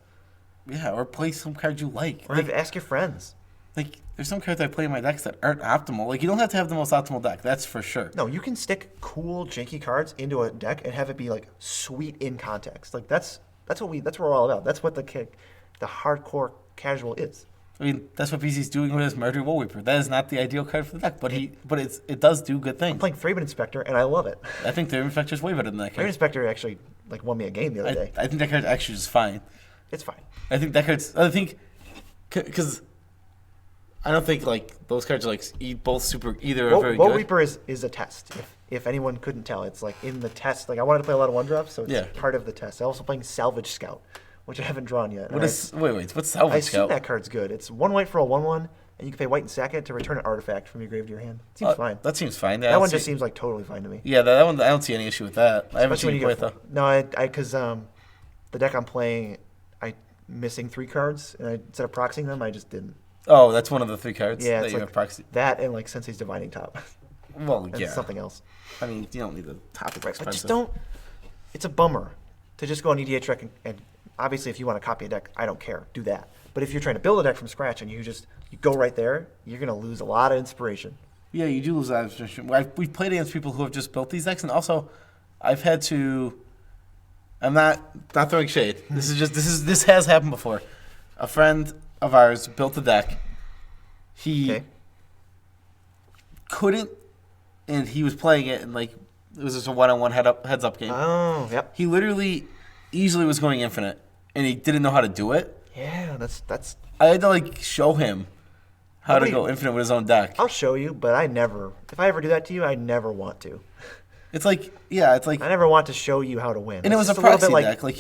Yeah, or play some cards you like. Or ask your friends. Like, there's some cards I play in my decks that aren't optimal. Like, you don't have to have the most optimal deck. That's for sure. No, you can stick cool, janky cards into a deck and have it be like sweet in context. Like that's what we're all about. That's what the hardcore casual is. I mean, that's what PC's doing with his Murder Woolweeper. That is not the ideal card for the deck, but it does do good things. I'm playing Thraben Inspector and I love it. I think Thraben Inspector is way better than that card. Thraben Inspector actually like won me a game the other day. I think that card's actually just fine. It's fine. Because I don't think like those cards are like both super either are very Woe good. Reaper is a test. If anyone couldn't tell, it's like in the test. Like I wanted to play a lot of 1-drops, so it's part of the test. I'm also playing Salvage Scout, which I haven't drawn yet. Wait, what's Salvage Scout? I assume that card's good. It's 1 white for a 1/1, and you can pay white and sack it to return an artifact from your grave to your hand. Seems fine. That seems fine. That one just seems like totally fine to me. Yeah, that one I don't see any issue with that. I haven't Especially seen you play it though. No, because the deck I'm playing, I missing 3 cards, and instead of proxying them, I just didn't. Oh, that's one of the 3 cards Yeah, that it's you like have proxy. that and like Sensei's Divining Top. Well, and yeah. something else. I mean, you don't need the top Right, expensive. but just don't. It's a bummer to just go on EDH rec and obviously if you want to copy a deck, I don't care. Do that. But if you're trying to build a deck from scratch and you go right there, you're gonna lose a lot of inspiration. Yeah, you do lose that inspiration. We've played against people who have just built these decks, and also I've had to. I'm not throwing shade. This has happened before. A friend of ours built a deck. He couldn't, and he was playing it, and like it was just a one-on-one heads up game. Oh, yep. He literally easily was going infinite, and he didn't know how to do it. Yeah, that's. I had to like show him how to go infinite with his own deck. I'll show you, but if I ever do that to you, I never want to. It's like, yeah, it's like. I never want to show you how to win. And it was a proxy deck. Like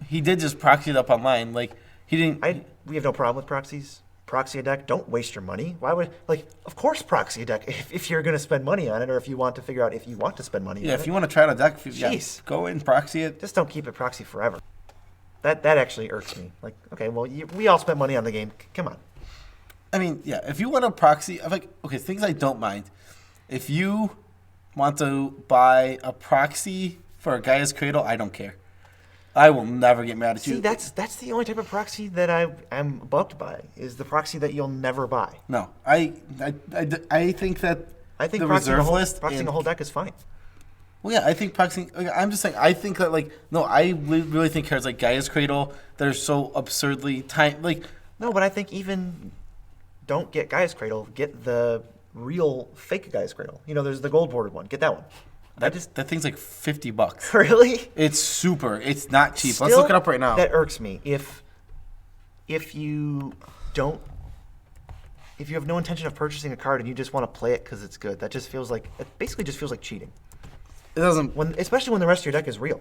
he did just proxy it up online. Like he didn't. We have no problem with proxies. Proxy a deck. Don't waste your money. Why would of course proxy a deck if you're going to spend money on it, or if you want to figure out if you want to spend money. Yeah, on if you want to try out a deck, go and proxy it. Just don't keep it proxy forever. That actually irks me. Like, okay, well, we all spent money on the game. Come on. I mean, yeah, if you want to proxy, I'm like, okay, things I don't mind. If you want to buy a proxy for a Gaia's Cradle, I don't care. I will never get mad at you. See, that's the only type of proxy that I'm bugged by, is the proxy that you'll never buy. No, I think that the reserve list proxying a whole deck is fine. Well, yeah, I think proxying. I'm just saying. I think that I really think cards like Gaia's Cradle that are so absurdly tiny. No, but I think even don't get Gaia's Cradle. Get the real fake Gaia's Cradle. You know, there's the gold bordered one. Get that one. That thing's like $50. Really? It's super. It's not cheap. Still, let's look it up right now. That irks me. If you have no intention of purchasing a card and you just want to play it because it's good, it basically just feels like cheating. It doesn't. Especially when the rest of your deck is real.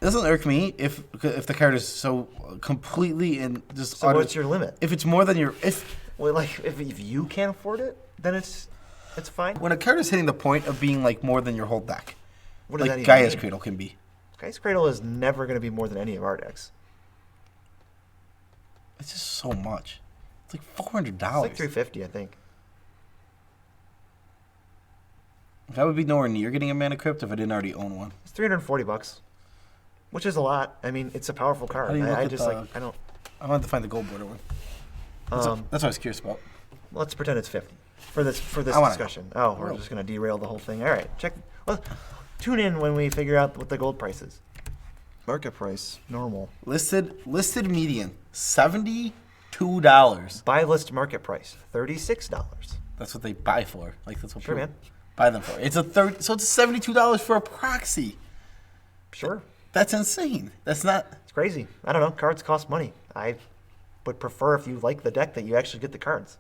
It doesn't irk me if the card is so completely and just. So what's your limit? If it's more than your if you can't afford it, then it's fine. When a card is hitting the point of being like more than your whole deck, what does that even Gaia's mean? Cradle can be. Gaia's Cradle is never going to be more than any of our decks. It's just so much. It's like $400. It's like $350, I think. I would be nowhere near getting a Mana Crypt if I didn't already own one. It's $340. which is a lot. I mean, it's a powerful card. How do you look I at just the- like I don't. I wanted to find the gold border one. That's what I was curious about. Let's pretend it's 50 for this I wanna discussion. Oh, we're just gonna derail the whole thing. All right, check. Well, tune in when we figure out what the gold price is. Market price, normal. Listed median, $72. Buy list market price, $36. That's what they buy for. Like that's what Sure, people man. buy them for. It's a third, so it's $72 for a proxy. Sure, That's insane. That's not. it's crazy. I don't know. Cards cost money. I would prefer if you like the deck that you actually get the cards.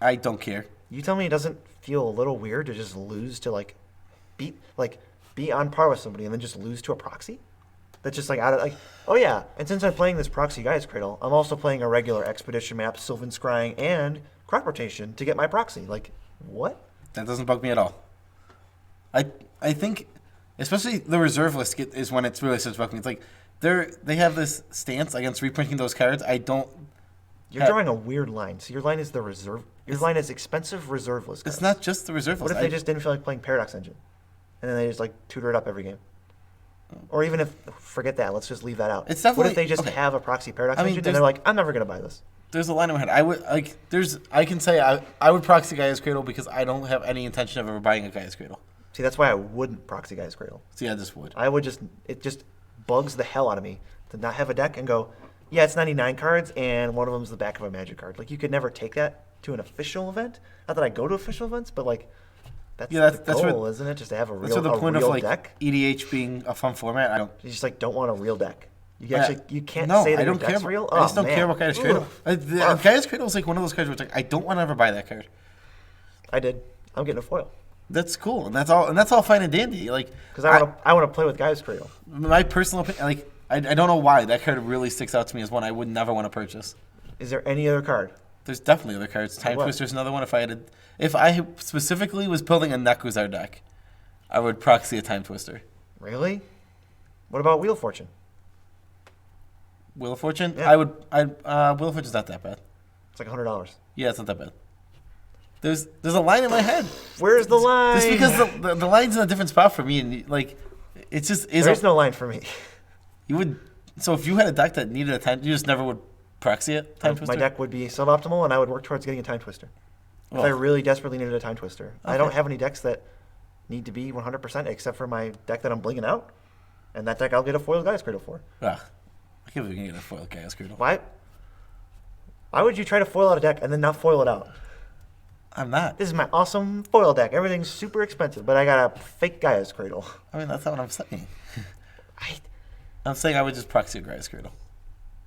I don't care. You tell me it doesn't feel a little weird to just lose to be on par with somebody and then just lose to a proxy? That's just like out of oh yeah. And since I'm playing this proxy Gaia's Cradle, I'm also playing a regular expedition map, Sylvan Scrying, and crop rotation to get my proxy. Like, what? That doesn't bug me at all. I think, especially the reserve list is when it's really starts bugging me. It's like they have this stance against reprinting those cards. I don't. You're drawing a weird line. So your line is the reserve. Your line is expensive reserve list cards. It's not just the reserve list. What if they just didn't feel like playing Paradox Engine, and then they just tutor it up every game? Or even if forget that, let's just leave that out. It's What definitely if they just okay. have a proxy Paradox I mean, Engine and they're like, I'm never gonna buy this. There's a line in my head. I would like. I can say I would proxy Gaia's Cradle because I don't have any intention of ever buying a Gaia's Cradle. See, that's why I wouldn't proxy Gaia's Cradle. See, I just would. I would it just bugs the hell out of me to not have a deck and go, yeah, it's 99 cards and one of them's the back of a Magic card. Like, you could never take that to an official event. Not that I go to official events, but that's the goal, isn't it? Just to have a real, That's what the point real of deck. EDH being a fun format. I don't. You just don't want a real deck. You can't No, say that I your don't care. deck's real. I just Oh, don't care about man. Gaia's Cradle. Ugh. Gaia's Cradle is like one of those cards where it's like I don't want to ever buy that card. I did. I'm getting a foil That's cool, and that's all fine and dandy. Like because I want to play with Gaia's Cradle. my personal opinion, I don't know why that card really sticks out to me as one I would never want to purchase. Is there any other card? There's definitely other cards. Time what? Twister's another one. If I specifically was building a Nekuzar deck, I would proxy a Time Twister. Really? What about Wheel of Fortune? Wheel of Fortune? Yeah. Wheel of Fortune's not that bad. It's like $100. Yeah, it's not that bad. There's a line in my head. Where's the line? Just because the line's in a different spot for me, and it's just There's no line for me. You would. So if you had a deck that needed a time, you just never would proxy it. Time Twister. My deck would be suboptimal, and I would work towards getting a Time Twister. If I really desperately needed a Time Twister. I don't have any decks that need to be 100% except for my deck that I'm blinging out, and that deck I'll get a foil Gaia's Cradle for. Ugh, I can't believe you can get a foil Gaia's Cradle. Why? Why would you try to foil out a deck and then not foil it out? I'm not. This is my awesome foil deck. Everything's super expensive, but I got a fake Gaia's Cradle. I mean, that's not what I'm saying. I, I'm saying I would just proxy a Gaia's Cradle.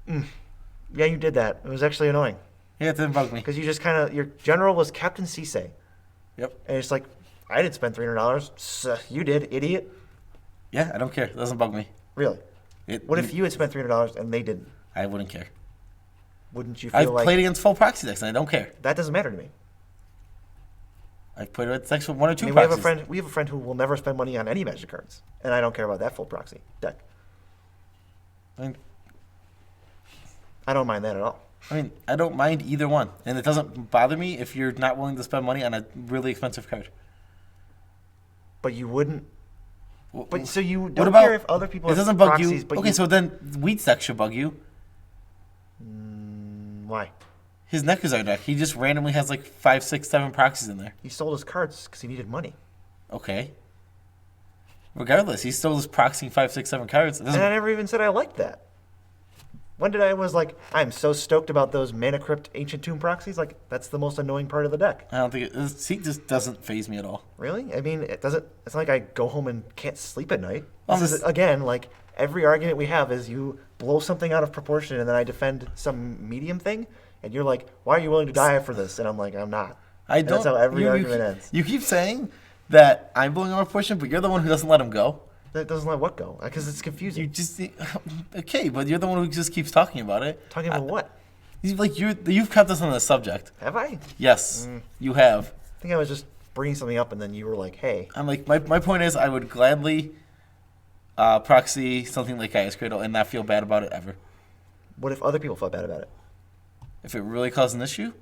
yeah, you did that. It was actually annoying Yeah, it didn't bug me. because you just your general was Captain Cisse, Yep. and it's like I didn't spend $300. So you did, idiot. Yeah, I don't care. It doesn't bug me. Really? What if you had spent $300 and they didn't? I wouldn't care. Wouldn't you feel I've like played against full proxy decks, and I don't care. that doesn't matter to me? I've played with decks with one or two I mean, proxies. we have a friend who will never spend money on any Magic cards, and I don't care about that full proxy deck. I I don't mind that at all. mean, I don't mind either one, and it doesn't bother me if you're not willing to spend money on a really expensive card. But you wouldn't. But so you What don't about care if other people it have doesn't bug proxies, you? but Okay, so then Wheat's deck should bug you. why? His Nekuzar deck, he just randomly has like 5, 6, 7 proxies in there. He sold his cards because he needed money. Okay. Regardless, he's still just proxying 5, 6, 7 cards. It And doesn't, I never even said I liked that. When did I was like, I'm so stoked about those Mana Crypt Ancient Tomb proxies? Like, that's the most annoying part of the deck. I don't think he just doesn't phase me at all. Really? I mean, it's not like I go home and can't sleep at night. Well, This is, again, like, every argument we have is you blow something out of proportion and then I defend some medium thing, and you're like, why are you willing to die for this? And I'm like, I'm not. I And don't. that's how every you argument keep, ends. You keep saying that I'm blowing out a portion, but you're the one who doesn't let him go. That doesn't let what go? Because it's confusing. You just okay, but you're the one who just keeps talking about it. Talking about what? You've kept us on the subject. Have I? Yes, you have. I think I was just bringing something up, and then you were like, hey. I'm like my point is I would gladly proxy something like Gaia's Cradle and not feel bad about it ever. What if other people felt bad about it? If it really caused an issue,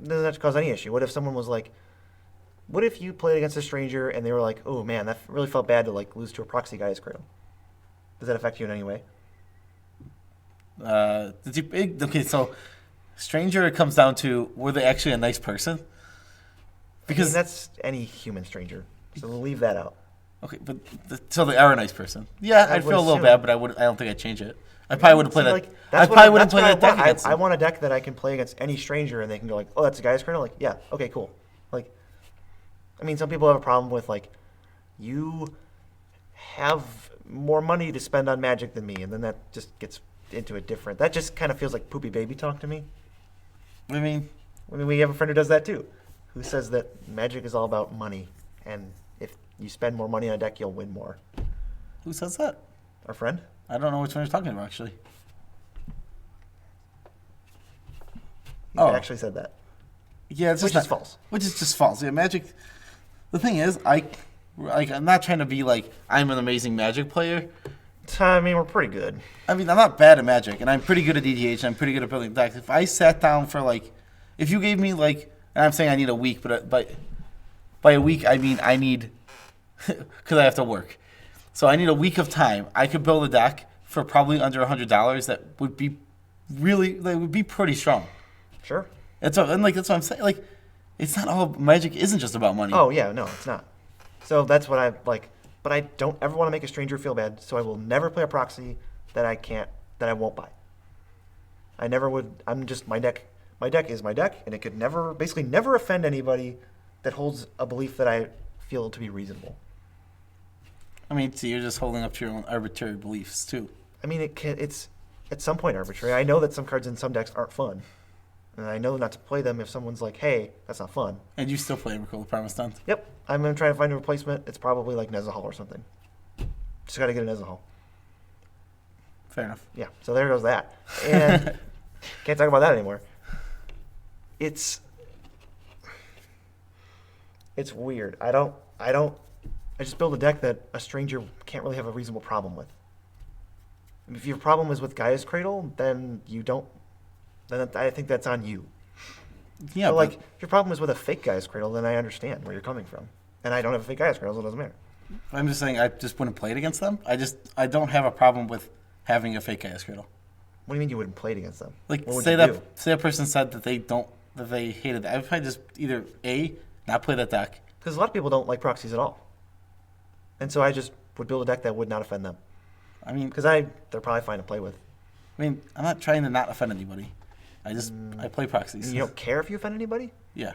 It doesn't have to cause any issue. What if someone was like, what if you played against a stranger and they were like, oh man, that really felt bad to like lose to a proxy Gaia's Cradle? Does that affect you in any way? Okay, so stranger, it comes down to, were they actually a nice person? Because that's any human stranger. So we'll leave that out. Okay, but so they are a nice person. Yeah, I'd feel a little bad, but I don't think I'd change it. I probably wouldn't play that. Like, I probably wouldn't play that deck I against them. I want a deck that I can play against any stranger, and they can go like, "Oh, that's a Gaia's Cradle." Like, yeah, okay, cool. Like, I mean, some people have a problem with like, you have more money to spend on Magic than me, and then that just gets into a different. That just kind of feels like poopy baby talk to me. I mean, we have a friend who does that too, who says that Magic is all about money, and if you spend more money on a deck, you'll win more. who says that? Our friend? I don't know which one you're talking about, actually. He actually said that. Yeah, it's Which just is false. Which is just false. Yeah, Magic. The thing is, I'm not trying to be like I'm an amazing Magic player. I mean, we're pretty good. I mean, I'm not bad at Magic, and I'm pretty good at EDH, and I'm pretty good at building decks. If I sat down for like, if you gave me like, and I'm saying I need a week, but by a week I mean I need, because I have to work. So I need a week of time. I could build a deck for probably under $100 that would be pretty strong. Sure. That's what I'm saying. Like, it's not all Magic isn't just about money. Oh yeah, no, it's not. So that's what I like. But I don't ever want to make a stranger feel bad, so I will never play a proxy that I won't buy. I never would. I'm just my deck. My deck is my deck, and it could basically never offend anybody that holds a belief that I feel to be reasonable. I mean, so you're just holding up to your own arbitrary beliefs too. I mean, it's at some point arbitrary. I know that some cards in some decks aren't fun, and I know not to play them if someone's like, "Hey, that's not fun." And you still play Recall the Promised Land? Yep, I'm gonna try to find a replacement. It's probably like Nezahal or something. Just gotta get a Nezahal. Fair enough. Yeah, so there goes that. And can't talk about that anymore. It's weird. I just build a deck that a stranger can't really have a reasonable problem with. If your problem is with Gaia's Cradle, then I think that's on you. Yeah, but like, if your problem is with a fake Gaia's Cradle, then I understand where you're coming from. And I don't have a fake Gaia's Cradle, so it doesn't matter. I'm just saying I just wouldn't play it against them. I don't have a problem with having a fake Gaia's Cradle. What do you mean you wouldn't play it against them? Like, say that person said that they hated that. I'd probably just either not play that deck. Because a lot of people don't like proxies at all. And so I just would build a deck that would not offend them. I mean, because they're probably fine to play with. I mean, I'm not trying to not offend anybody. I play proxies. You don't care if you offend anybody? Yeah.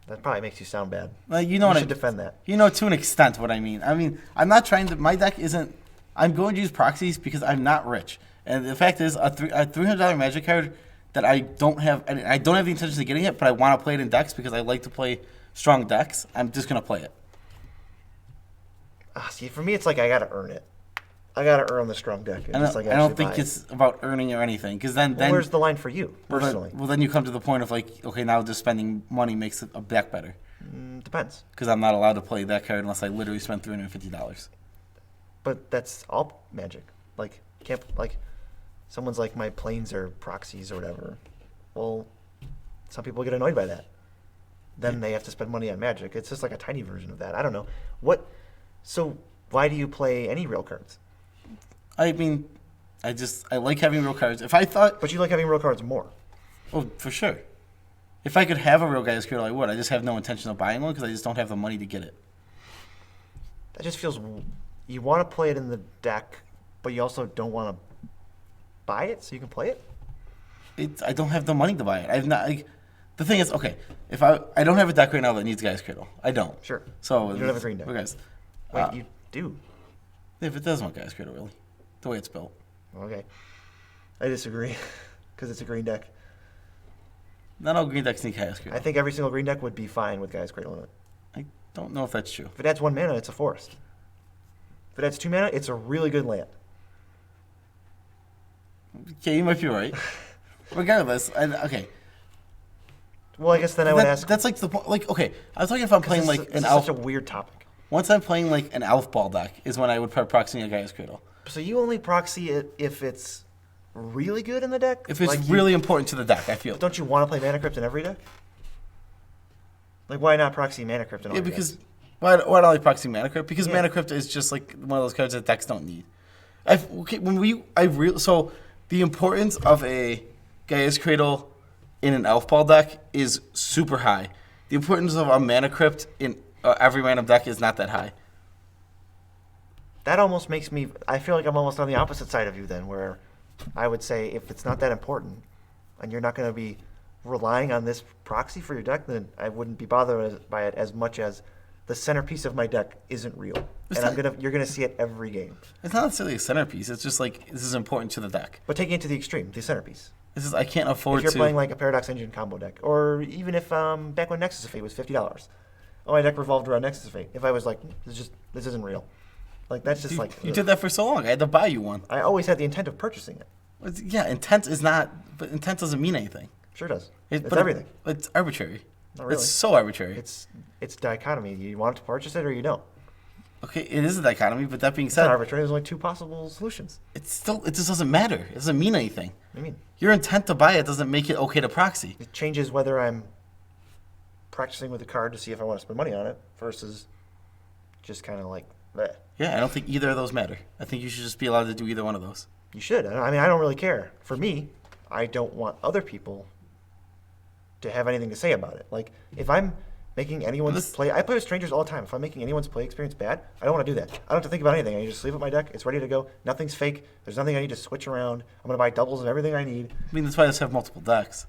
That probably makes you sound bad. Like, you should defend that. You know, to an extent, what I mean. I mean, I'm not trying to. My deck isn't. I'm going to use proxies because I'm not rich, and the fact is, a $300 Magic card that I don't have the intention of getting it, but I want to play it in decks because I like to play strong decks. I'm just gonna play it. See, for me, it's like I gotta earn it. I gotta earn the strong deck. I don't think it's about earning or anything, because then where's the line for you personally? Well, then you come to the point of like, okay, now just spending money makes a deck better. Depends. Because I'm not allowed to play that card unless I literally spend $350. But that's all Magic. Like, can't like, someone's like, my planes are proxies or whatever. Well, some people get annoyed by that. Then they have to spend money on Magic. It's just like a tiny version of that. I don't know So why do you play any real cards? I mean, I like having real cards. But you like having real cards more. Oh, for sure. If I could have a real Gaia's Cradle, I would. I just have no intention of buying one because I just don't have the money to get it. That just feels. You want to play it in the deck, but you also don't want to buy it so you can play it. I don't have the money to buy it. I've not. The thing is, okay, if I don't have a deck right now that needs Gaia's Cradle. I don't. Sure. So you don't have a green deck. Guys, wait, you do. If it does want Gaia's Cradle, really, the way it's built. Okay. I disagree, because it's a green deck. Not all green decks need Gaia's Cradle. I think every single green deck would be fine with Gaia's Cradle in it. I don't know if that's true. If it adds 1 mana, it's a forest. If it adds 2 mana, it's a really good land. Okay, you might be right. Regardless, okay. Well, I guess then I would ask. That's like the point. Like, okay, I was talking if I'm playing like an elf. Such a weird topic. Once I'm playing like an elf ball deck is when I would put proxy a Gaia's Cradle. So you only proxy it if it's really good in the deck? If it's really important to the deck, I feel. Don't you want to play Mana Crypt in every deck? Like, why not proxy Mana Crypt in all your because decks? Why do I like Proxy Mana Crypt? Because Yeah. Mana Crypt is just like one of those cards that decks don't need. So the importance of a Gaia's Cradle in an Elf Ball deck is super high. The importance of a Mana Crypt in every random deck is not that high. That almost makes me. I feel like I'm almost on the opposite side of you then, where I would say if it's not that important, and you're not going to be relying on this proxy for your deck, then I wouldn't be bothered by it as much as the centerpiece of my deck isn't real, you're gonna see it every game. It's not necessarily a centerpiece. It's just like this is important to the deck. But taking it to the extreme, the centerpiece. This is I can't afford if you're to. playing like a Paradox Engine combo deck, or even if back when Nexus of Fate was $50, my deck revolved around Nexus of Fate. If I was like, this isn't real, like that's just you did that for so long. I had to buy you one. I always had the intent of purchasing it. Yeah, intent is not, but intent doesn't mean anything. Sure does. It's but everything. It's arbitrary. Not really. It's so arbitrary. It's dichotomy. You want to purchase it or you don't. Okay, it is a dichotomy, but that being It's said, not arbitrary. There's only two possible solutions. it just doesn't matter. It doesn't mean anything. What do you mean? Your intent to buy it doesn't make it okay to proxy. It changes whether I'm practicing with the card to see if I want to spend money on it versus just kind of like bleh. Yeah, I don't think either of those matter. I think you should just be allowed to do either one of those. You should. I mean, I don't really care. For me, I don't want other people to have anything to say about it. Like, if I'm making anyone's play... I play with strangers all the time. If I'm making anyone's play experience bad, I don't want to do that. I don't have to think about anything. I just leave it my deck. It's ready to go. Nothing's fake. There's nothing I need to switch around. I'm going to buy doubles of everything I need. I mean, that's why I just have multiple decks.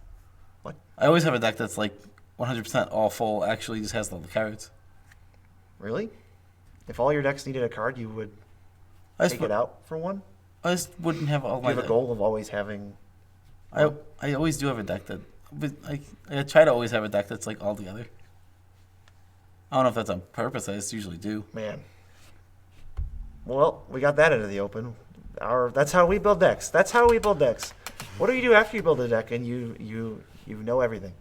What? I always have a deck that's like 100% all full, actually just has all the cards. Really? If all your decks needed a card, you would take it out for one? I just wouldn't have all Do my... you have a goal of always having... I always do have a deck that... But I try to always have a deck that's like all together. I don't know if that's on purpose. I just usually do. Man. Well, we got that into the open. That's how we build decks. That's how we build decks. What do you do after you build a deck and you know everything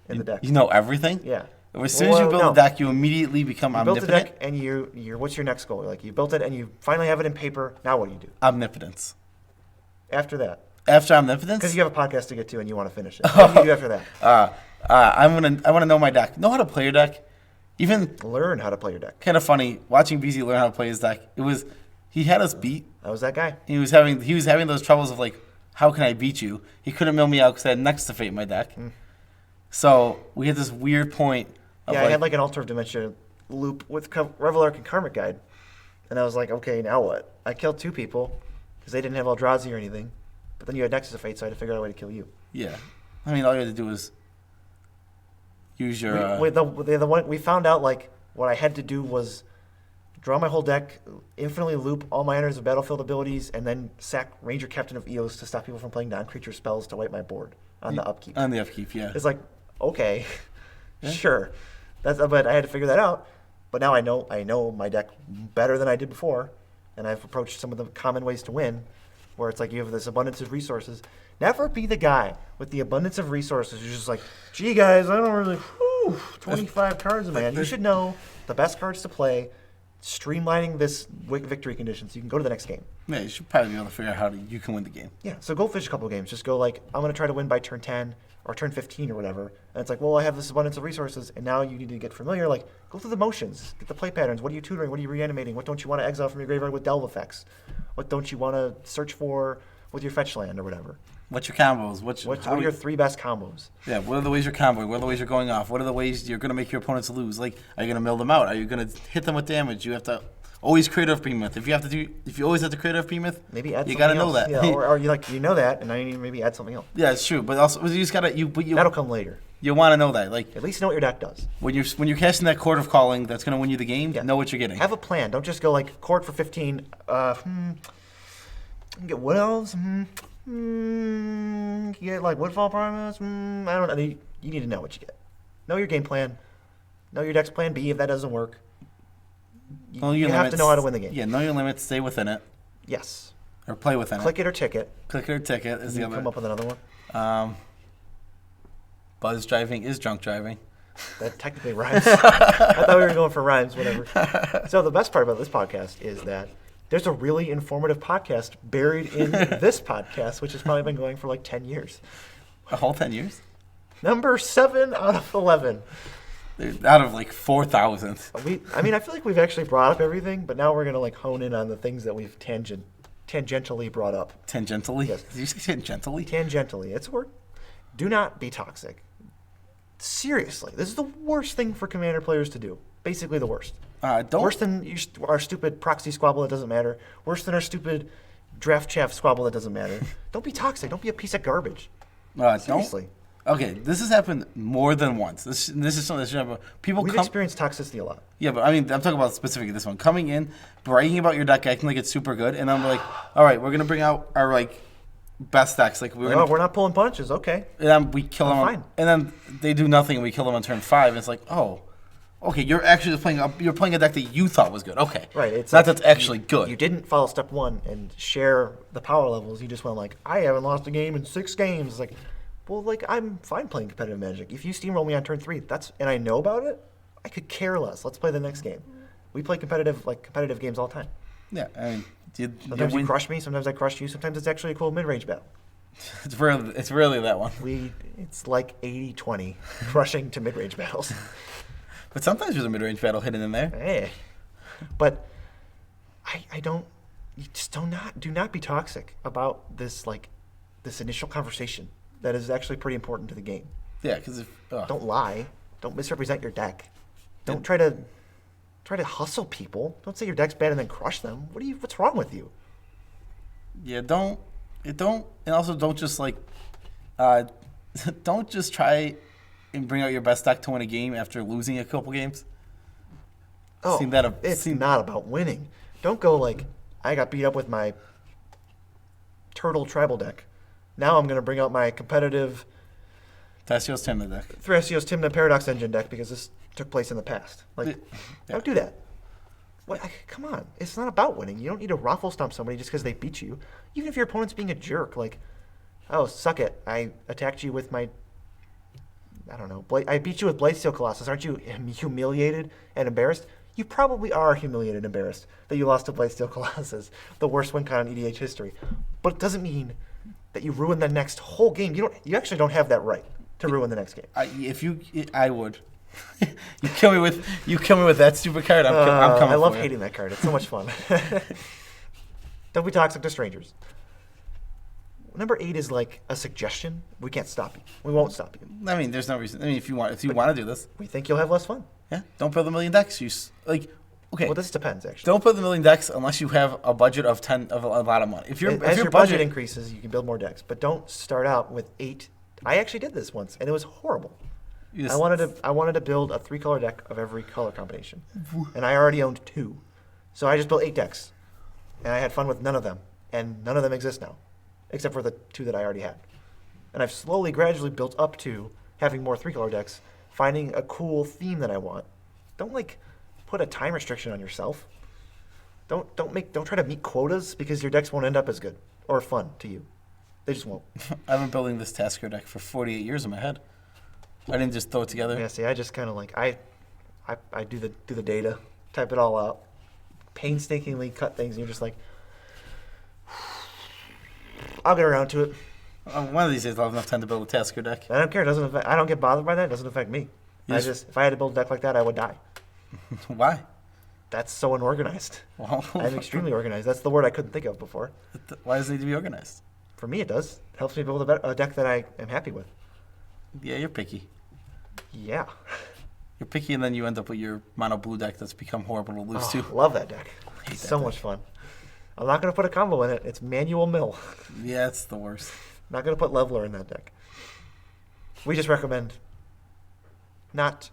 in the deck? You know everything? Yeah. As soon as you build a deck, you immediately become omnipotent. You built a deck and you're what's your next goal? Like you built it and you finally have it in paper. Now what do you do? Omnipotence. After that. After omnipotence? Because you have a podcast to get to and you want to finish it. What do you do after that? I want to know my deck. Know how to play your deck. Even learn how to play your deck. Kind of funny watching BZ learn how to play his deck. He had us beat. That was that guy. He was having those troubles of like, how can I beat you? He couldn't mill me out because I had Next to Fate in my deck. So we had this weird point. I had like an Altar of Dimension loop with Revel Arc and Karmic Guide, and I was like, okay, now what? I killed two people because they didn't have Eldrazi or anything. But then you had Nexus of Fate, so I had to figure out a way to kill you. Yeah. I mean, all you had to do was use your... We found out, like, what I had to do was draw my whole deck, infinitely loop all my Enters of Battlefield abilities, and then sack Ranger Captain of Eos to stop people from playing non-creature spells to wipe my board on the upkeep. On the upkeep, yeah. It's like, okay, sure. But I had to figure that out. But now I know my deck better than I did before, and I've approached some of the common ways to win, where it's like you have this abundance of resources. Never be the guy with the abundance of resources who's just like, gee, guys, I don't really, 25 cards, man. You should know the best cards to play, streamlining this victory condition so you can go to the next game. Yeah, you should probably be able to figure out how you can win the game. Yeah, so go fish a couple of games. Just go like, I'm going to try to win by turn 10 or turn 15 or whatever. And it's like, well, I have this abundance of resources, and now you need to get familiar. Like, go through the motions, get the play patterns. What are you tutoring? What are you reanimating? What don't you want to exile from your graveyard with delve effects? What don't you want to search for with your fetch land or whatever? What's your combos? What are your three best combos? Yeah, what are the ways you're comboing? What are the ways you're going off? What are the ways you're going to make your opponents lose? Like, are you going to mill them out? Are you going to hit them with damage? You have to always Creator of Behemoth. If you always have to Creator of Behemoth, maybe add you got to know that. Yeah, or you know that, and now you need to maybe add something else. Yeah, it's true. But also, you just got to that'll come later. You want to know that, like at least know what your deck does. When you're casting that Court of Calling, that's going to win you the game. Yeah. Know what you're getting. Have a plan. Don't just go like Court for 15. Get Wood Elves. Get like Woodfall Primus. I don't know. You need to know what you get. Know your game plan. Know your deck's plan B if that doesn't work. You have to know how to win the game. Yeah, know your limits. Stay within it. Yes. Or play within Click it or ticket. Click it or ticket is the other. Come up with another one. Buzz driving is drunk driving. That technically rhymes. I thought we were going for rhymes, whatever. So the best part about this podcast is that there's a really informative podcast buried in this podcast, which has probably been going for like 10 years. A whole 10 years? Number 7 out of 11. Out of like 4,000. I mean, I feel like we've actually brought up everything, but now we're gonna like hone in on the things that we've tangentially brought up. Tangentially? Yes. Did you say tangentially? Tangentially, it's a word. Do not be toxic. Seriously, this is the worst thing for Commander players to do. Basically, the worst. Worse than our stupid proxy squabble that doesn't matter. Worse than our stupid draft chaff squabble that doesn't matter. Don't be toxic. Don't be a piece of garbage. Seriously. Okay, this has happened more than once. This is something that should happen. We've experienced toxicity a lot. Yeah, but I mean, I'm talking about specifically this one. Coming in, bragging about your deck, acting like it's super good, and I'm like, all right, we're gonna bring out our like best decks. Like we're not pulling punches. Okay. And then we kill them. Fine. And then they do nothing, and we kill them on turn 5. And it's like, oh, okay, you're actually playing a deck that you thought was good. Okay, right. It's not that's actually good. You didn't follow step 1 and share the power levels. You just went like, I haven't lost a game in 6 games. It's like, well, like I'm fine playing competitive Magic. If you steamroll me on turn 3, and I know about it, I could care less. Let's play the next game. We play competitive games all the time. Yeah, I mean, sometimes you crush me, sometimes I crush you. Sometimes it's actually a cool mid-range battle. It's really that one. It's like 80-20 crushing to mid-range battles. But sometimes there's a mid-range battle hidden in there. Hey, but I don't. You just do not be toxic about this this initial conversation that is actually pretty important to the game. Yeah, because don't lie. Don't misrepresent your deck. Don't try to hustle people. Don't say your deck's bad and then crush them. What's wrong with you? Yeah, and also don't just don't just try and bring out your best deck to win a game after losing a couple games. It's not about winning. Don't go like, I got beat up with my Turtle Tribal deck. Now I'm going to bring out my competitive Thrasios Tymna deck. Thrasios Tymna Paradox Engine deck because this took place in the past. Don't do that. Come on. It's not about winning. You don't need to raffle stomp somebody just because they beat you. Even if your opponent's being a jerk, like, oh, suck it. I attacked you with my, I don't know, I beat you with Blightsteel Colossus. Aren't you humiliated and embarrassed? You probably are humiliated and embarrassed that you lost to Blightsteel Colossus, the worst win con in EDH history. But it doesn't mean that you ruin the next whole game. You actually don't have that right to ruin the next game. I would. you kill me with that stupid card. I'm coming. I love hating that card. It's so much fun. Don't be toxic to strangers. Number 8 is like a suggestion. We can't stop you. We won't stop you. I mean, there's no reason. I mean, if you want to do this, we think you'll have less fun. Yeah. Don't build a million decks. Okay. Well, this depends actually. Don't build a million decks unless you have a budget of a lot of money. If your budget increases, you can build more decks, but don't start out with 8. I actually did this once, and it was horrible. I wanted to build a 3-color deck of every color combination, and I already owned 2, so I just built 8 decks, and I had fun with none of them, and none of them exist now, except for the 2 that I already had. And I've slowly, gradually built up to having more 3-color decks, finding a cool theme that I want. Don't put a time restriction on yourself. Don't try to meet quotas because your decks won't end up as good or fun to you. They just won't. I've been building this Tasker deck for 48 years in my head. I didn't just throw it together. Yeah, see, I just kind of I do the data, type it all out, painstakingly cut things, and you're just like, I'll get around to it. One of these days I'll have enough time to build a Tasker deck. I don't care. I don't get bothered by that. It doesn't affect me. If I had to build a deck like that, I would die. Why? That's so unorganized. Well, I'm extremely organized. That's the word I couldn't think of before. Why does it need to be organized? For me, it does. It helps me build a deck that I am happy with. Yeah, you're picky. Yeah. You're picky, and then you end up with your mono blue deck that's become horrible to lose to. Love that deck. It's so much fun. I'm not going to put a combo in it. It's manual mill. Yeah, it's the worst. Not going to put Leveler in that deck. We just recommend not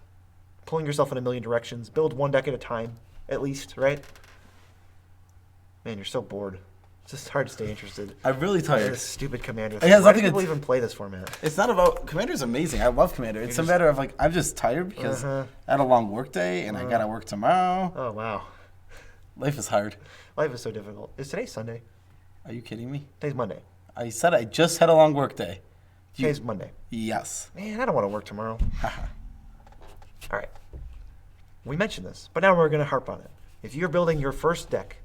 pulling yourself in a million directions. Build one deck at a time, at least, right? Man, you're so bored. It's just hard to stay interested. I'm really tired. This stupid Commander. Why do people even play this format? It's not about Commander's amazing. I love Commander. It's a matter of I'm just tired because I had a long work day and I gotta work tomorrow. Oh wow, life is hard. Life is so difficult. Is today Sunday? Are you kidding me? Today's Monday. I said I just had a long work day. Today's Monday. Yes. Man, I don't want to work tomorrow. All right. We mentioned this, but now we're going to harp on it. If you're building your first deck,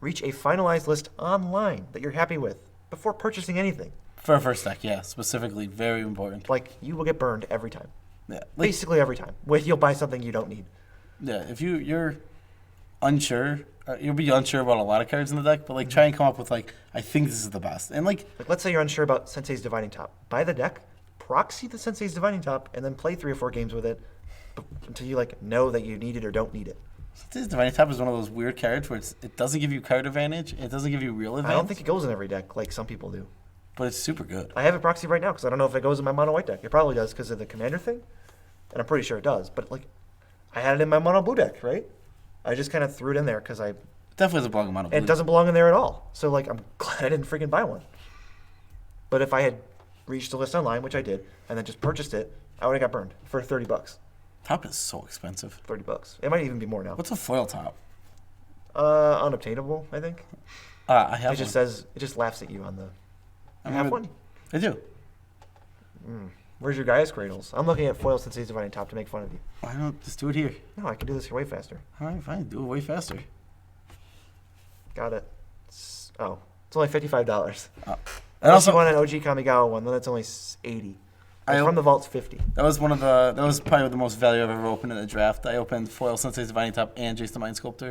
reach a finalized list online that you're happy with before purchasing anything. For a first deck, yeah. Specifically, very important. You will get burned every time. Yeah, like, basically every time. You'll buy something you don't need. yeah. If you're unsure, you'll be unsure about a lot of cards in the deck, but like try and come up with like, I think this is the best. And like let's say you're unsure about Sensei's Dividing Top. Buy the deck, proxy the Sensei's Dividing Top, and then play 3 or 4 games with it until you like know that you need it or don't need it. This Divining Top is one of those weird cards where it doesn't give you card advantage. It doesn't give you real advantage. I don't think it goes in every deck like some people do. But it's super good. I have it proxy right now because I don't know if it goes in my mono white deck. It probably does because of the commander thing, and I'm pretty sure it does. But like, I had it in my mono blue deck, right? I just kind of threw it in there because I. Definitely doesn't belong in mono blue. It doesn't belong in there at all. So like, I'm glad I didn't freaking buy one. But if I had reached the list online, which I did, and then just purchased it, I would have got burned for $30. Top is so expensive. $30. It might even be more now. What's a foil top? Unobtainable, I think. I have. It just says it just laughs at you on the. I have one. I do. Where's your Gaia's Cradles? I'm looking at foil Sensei's Dividing Top to make fun of you. Why don't just do it here? No, I can do this here way faster. All right, fine. Do it way faster. Got it. It's only $55. And Unless also, you want an OG Kamigawa one, then it's only $80. From the vault's $50. That was probably the most value I've ever opened in a draft. I opened foil Sensei's Dividing Top and Jace the Mind Sculptor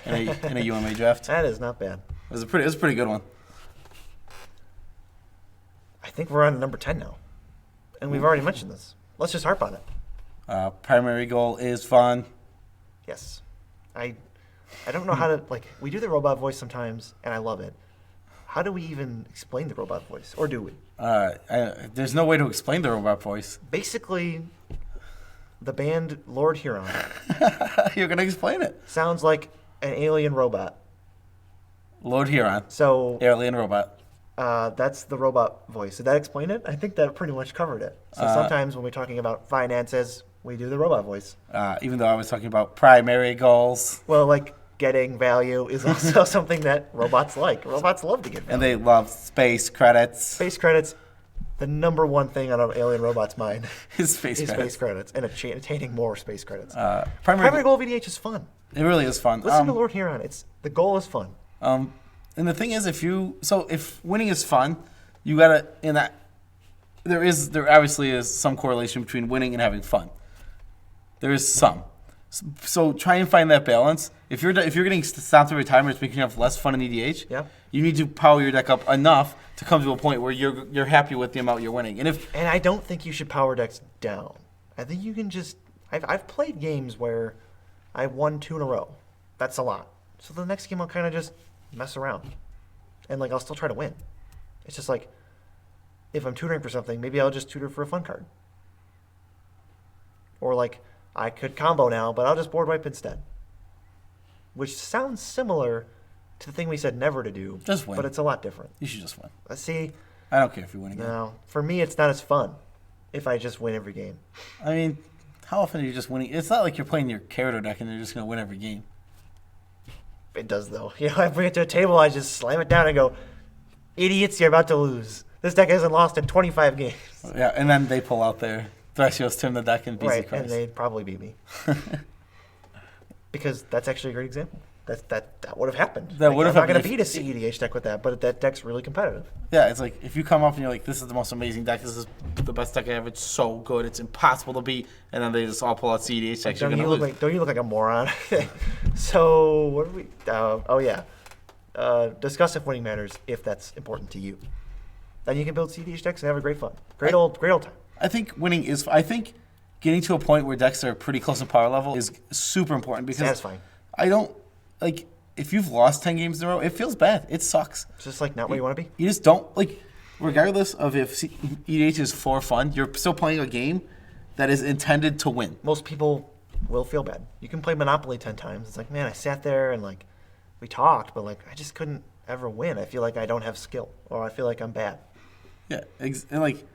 in a UMA draft. That is not bad. It was a pretty good one. I think we're on number 10 now. And we've already mentioned this. Let's just harp on it. Primary goal is fun. Yes. I don't know how to, like, we do the robot voice sometimes, and I love it. How do we even explain the robot voice? Or do we? There's no way to explain the robot voice. Basically, the band Lord Huron. You're going to explain it. Sounds like an alien robot. Lord Huron. So, alien robot. that's the robot voice. Did that explain it? I think that pretty much covered it. So sometimes when we're talking about finances, we do the robot voice. Even though I was talking about primary goals. Well, like getting value is also something that robots like. Robots love to get value. And they love space credits. Space credits, the number one thing on an alien robot's mind is space credits. And attaining more space credits. Primary goal of EDH is fun. It really is fun. Listen to Lord Huron. The goal is fun. And the thing is, if winning is fun, you gotta there obviously is some correlation between winning and having fun. There is some. So try and find that balance. If you're getting stopped every time, it's making you have less fun in EDH. Yeah. You need to power your deck up enough to come to a point where you're happy with the amount you're winning. And I don't think you should power decks down. I think you can just. I've played games where I won 2 in a row. That's a lot. So the next game I'll kind of just mess around, and like I'll still try to win. It's just like if I'm tutoring for something, maybe I'll just tutor for a fun card. Or like I could combo now, but I'll just board wipe instead. Which sounds similar to the thing we said never to do. Just win. But it's a lot different. you should just win. Let's see. I don't care if you're winning. No, for me it's not as fun if I just win every game. I mean, how often are you just winning? It's not like you're playing your character deck and you're just going to win every game. It does, though. You know, I bring it to a table, I just slam it down and go, idiots, you're about to lose. This deck hasn't lost in 25 games. Yeah, and then they pull out their Thrasios, Tim the deck, and BC Right, Christ. and they'd probably beat me. Because that's actually a great example. That would have happened. That would have I'm not happened going to beat a CEDH deck with that, but that deck's really competitive. Yeah, it's like if you come up and you're like, this is the most amazing deck, this is the best deck I have, it's so good, it's impossible to beat, and then they just all pull out CEDH decks, you're going to lose. Don't you look like a moron? So, what are we... discuss if winning matters, if that's important to you. Then you can build CEDH decks and have a great fun. Great old time. I think winning is... I think getting to a point where decks are pretty close to power level is super important because... Satisfying. I don't... Like, if you've lost 10 games in a row, it feels bad. It sucks. It's just like not where you want to be. You just don't... Like, regardless of if EDH is for fun, you're still playing a game that is intended to win. Most people will feel bad. You can play Monopoly 10 times. It's like, man, I sat there and like we talked, but like I just couldn't ever win. I feel like I don't have skill, or I feel like I'm bad. Yeah, and like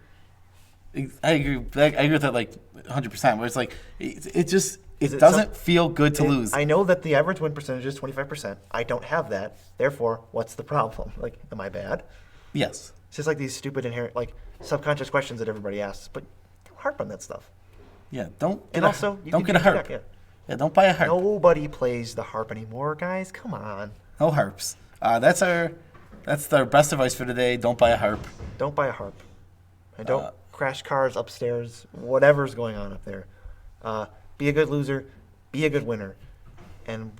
I agree. I agree with that like 100%. Where it's like it doesn't feel good to lose. I know that the average win percentage is 25%. I don't have that. Therefore, what's the problem? Like, am I bad? Yes. It's just like these stupid inherent like subconscious questions that everybody asks, but don't harp on that stuff. Yeah, don't get a harp. Yeah, don't buy a harp. Nobody plays the harp anymore, guys. Come on. No harps. That's our best advice for today. Don't buy a harp. Don't buy a harp. And don't crash cars upstairs, whatever's going on up there. Be a good loser, be a good winner. And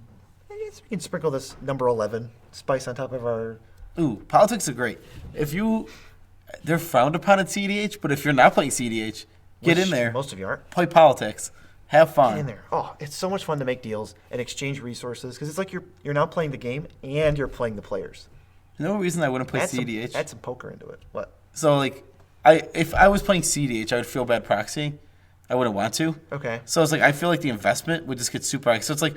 I guess we can sprinkle this number 11 spice on top of our... Ooh, politics are great. They're frowned upon at CDH, but if you're not playing CDH, get in there. Most of you aren't. Play politics. Have fun. Get in there. Oh, it's so much fun to make deals and exchange resources because it's like you're now playing the game and you're playing the players. No reason I wouldn't play CDH. Add some poker into it. What? So, like, if I was playing CDH, I would feel bad proxying. I wouldn't want to. Okay. So it's like I feel like the investment would just get super high. So it's like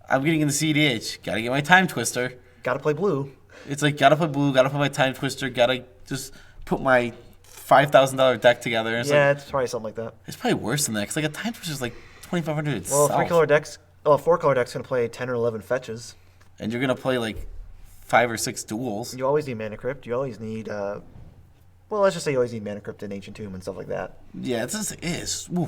I'm getting into CDH. Got to get my time twister. Got to play blue. It's like got to play blue. Got to play my time twister. Got to just put my $5,000 deck together. And it's probably something like that. It's probably worse than that because like a time twister is like 2,500 Well, itself. 4-color deck's going to play 10 or 11 fetches. And you're going to play like 5 or 6 duels. You always need Mana Crypt. You always need, let's just say you always need Mana Crypt and Ancient Tomb and stuff like that. Yeah, it is. Ooh.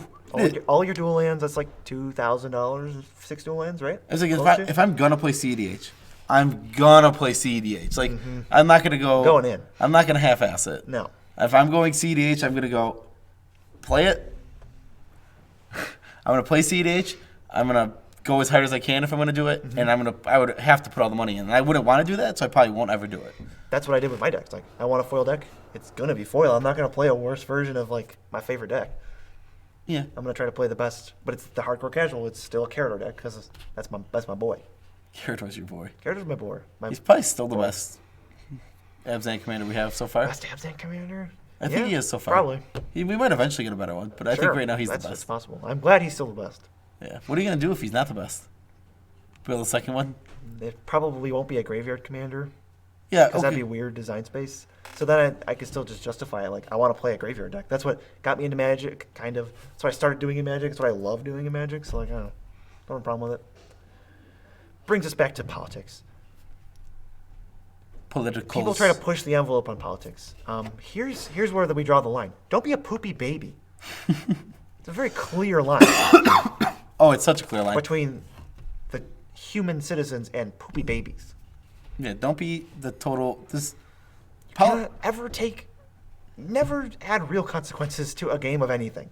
All your dual lands, that's like $2,000, 6 dual lands, right? It's like if I'm going to play CDH, I'm going to play CDH. Like, I'm not going to go... Going in. I'm not going to half-ass it. No. If I'm going CDH, I'm going to go play it. I'm going to play CDH. I'm going to go as hard as I can if I'm going to do it, and I would have to put all the money in. And I wouldn't want to do that, so I probably won't ever do it. That's what I did with my decks. Like, I want a foil deck. It's going to be foil. I'm not going to play a worse version of, like, my favorite deck. Yeah. I'm going to try to play the best, but it's the hardcore casual. It's still a Carador deck because that's my boy. Carador's your boy. Carador's my boy. He's probably still the best Abzan commander we have so far. Best Abzan commander? I think he is so far. Probably. We might eventually get a better one, but I think right now he's the best. That's possible. I'm glad he's still the best. Yeah. What are you going to do if he's not the best? Build a second one? It probably won't be a graveyard commander. Yeah, because that'd be weird design space. So then I could still just justify it. Like, I want to play a graveyard deck. That's what got me into Magic, kind of. That's what I started doing in Magic. That's what I love doing in Magic. So, like, I don't have a problem with it. Brings us back to politics. People try to push the envelope on politics. Here's where we draw the line. Don't be a poopy baby. It's a very clear line. Oh, it's such a clear line. Between the human citizens and poopy babies. Yeah, don't be the total... Never add real consequences to a game of anything.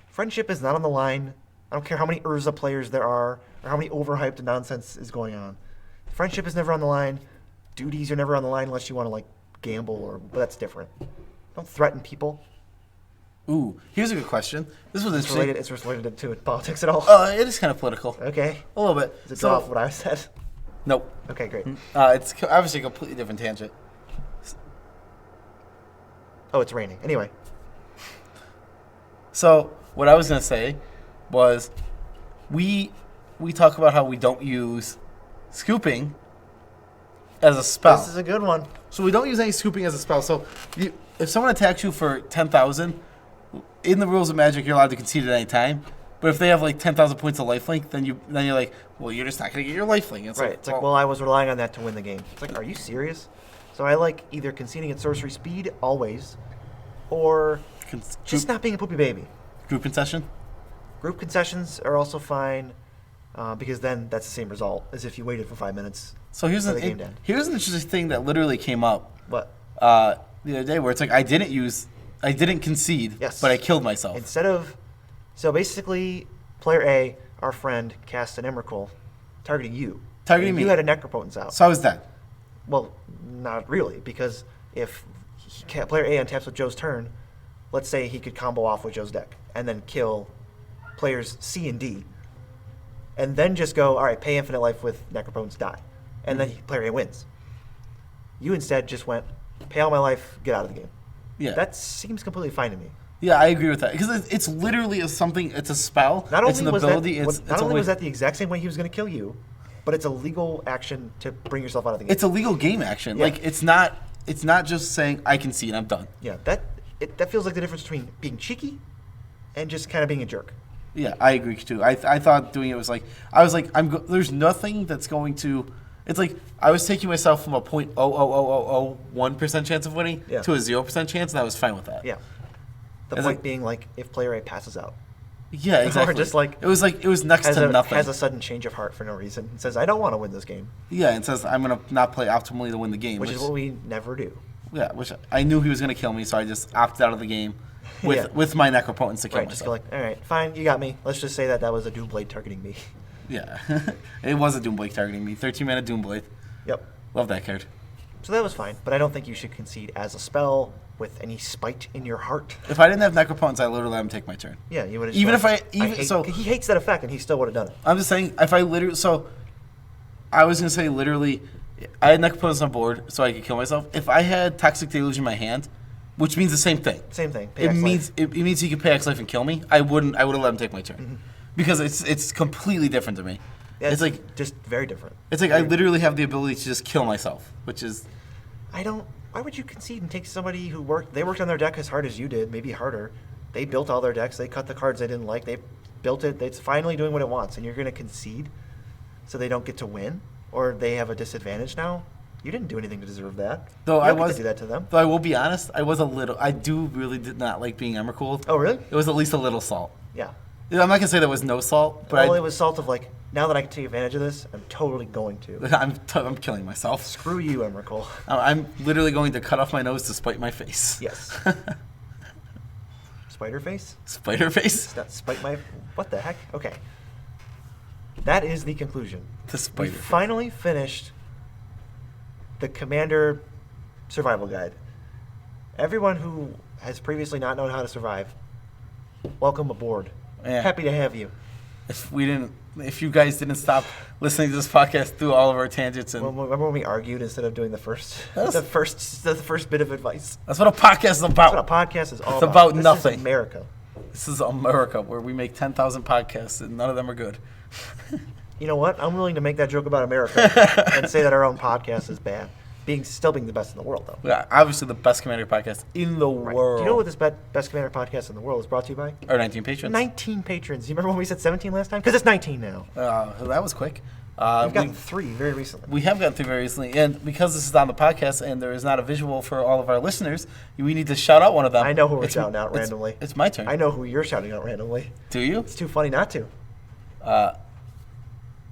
Friendship is not on the line. I don't care how many Urza players there are or how many overhyped nonsense is going on. Friendship is never on the line. Duties are never on the line unless you want to, like, gamble, but that's different. Don't threaten people. Ooh, here's a good question. This was interesting. It's related to politics at all? It is kind of political. Okay. A little bit. Does it go off what I said? Nope. Okay, great. It's obviously a completely different tangent. Oh, it's raining. Anyway. So, what I was going to say was we talk about how we don't use scooping as a spell. This is a good one. So we don't use any scooping as a spell. So if someone attacks you for 10,000, in the rules of Magic, you're allowed to concede at any time. But if they have like 10,000 points of lifelink, then you're like, well, you're just not going to get your lifelink. It's right. It's like, well, I was relying on that to win the game. It's like, are you serious? So I like either conceding at sorcery speed always, or just not being a poopy baby. Group concession? Group concessions are also fine, because then that's the same result as if you waited for 5 minutes. So here's an interesting thing that literally came up. What? The other day, where it's like I didn't concede, yes, but I killed myself. So basically, player A, our friend, cast an Emrakul, targeting you. Targeting me. You had a Necropotence out. So I was dead. Well, not really, because if player A untaps with Joe's turn, let's say he could combo off with Joe's deck, and then kill players C and D, and then just go, all right, pay infinite life with Necropotence, die. And then player A wins. You instead just went, pay all my life, get out of the game. Yeah. That seems completely fine to me. Yeah, I agree with that. Because it's literally something, it's a spell. Not only it's an ability. Was that the exact same way he was going to kill you, but it's a legal action to bring yourself out of the game. It's a legal game action. Yeah. Like, it's not just saying, I concede, I'm done. Yeah, that feels like the difference between being cheeky and just kind of being a jerk. Yeah, I agree too. I thought doing it was like, there's nothing that's going to, it's like, I was taking myself from a 0.00001% chance of winning to a 0% chance, and I was fine with that. Yeah. The point being, like, if player A passes out. Yeah, exactly. Or just like, it was next to nothing. Has a sudden change of heart for no reason. And says, I don't want to win this game. Yeah, and says, I'm going to not play optimally to win the game. Which is what we never do. Yeah, which I knew he was going to kill me, so I just opted out of the game with my necropotence to kill Right, just myself. go like, all right, fine, you got me. Let's just say that was a Doomblade targeting me. Yeah, it was a Doomblade targeting me. 13-mana Doomblade. Yep. Love that card. So that was fine, but I don't think you should concede as a spell with any spite in your heart. If I didn't have necropotence, I literally let him take my turn. Yeah, you would have. Even if he hates that effect, and he still would have done it. I'm just saying, if I literally, I was gonna say literally, I had necropotence on board, so I could kill myself. If I had Toxic Deluge in my hand, which means the same thing. Same thing. It means he could pay X life and kill me. I would have let him take my turn, because it's completely different to me. Yeah, it's like just very different. It's like I literally have the ability to just kill myself, which is. Why would you concede and take somebody who worked on their deck as hard as you did, maybe harder? They built all their decks. They cut the cards they didn't like. They built it. It's finally doing what it wants, and you're going to concede so they don't get to win, or they have a disadvantage now? You didn't do anything to deserve that. Though you don't get to do that to them. Though I will be honest, I did not like being Emrakul. Oh, really? It was at least a little salt. Yeah. I'm not going to say there was no salt, but it was salt of like, now that I can take advantage of this, I'm totally going to. I'm killing myself. Screw you, Emrakul. I'm literally going to cut off my nose to spite my face. Yes. Spider face? Spider face? Spite my... What the heck? Okay. That is the conclusion. We finally finished the Commander Survival Guide. Everyone who has previously not known how to survive, welcome aboard. Yeah. Happy to have you. If you guys didn't stop listening to this podcast through all of our tangents and remember when we argued instead of doing the first bit of advice? That's what a podcast is about. That's what a podcast is all about. It's about this nothing. Is America. This is America, where we make 10,000 podcasts and none of them are good. You know what? I'm willing to make that joke about America and say that our own podcast is bad. Still being the best in the world, though. Yeah, obviously the best Commander podcast in the world. Do you know what this best Commander podcast in the world is brought to you by? Our 19 patrons. 19 patrons. You remember when we said 17 last time? Because it's 19 now. That was quick. We've gotten 3 very recently. We have gotten 3 very recently. And because this is on the podcast and there is not a visual for all of our listeners, we need to shout out one of them. I know who we're shouting out randomly. It's my turn. I know who you're shouting out randomly. Do you? It's too funny not to.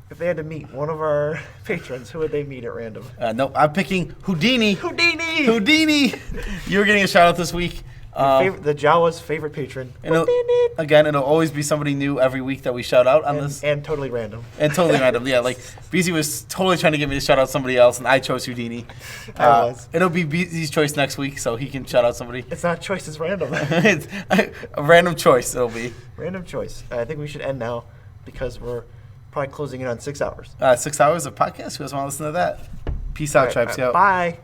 If they had to meet one of our patrons, who would they meet at random? No, I'm picking Houdini. Houdini! You're getting a shout out this week. The Jawa's favorite patron. It'll always be somebody new every week that we shout out on this. And totally random. And totally random, yeah. Like, BZ was totally trying to get me to shout out somebody else, and I chose Houdini. I was. It'll be BZ's choice next week, so he can shout out somebody. It's not choice, it's random. It's a random choice, it'll be. Random choice. I think we should end now because we're probably closing in on 6 hours. 6 hours of podcast? Who doesn't want to listen to that? Peace out, Tribes. Bye.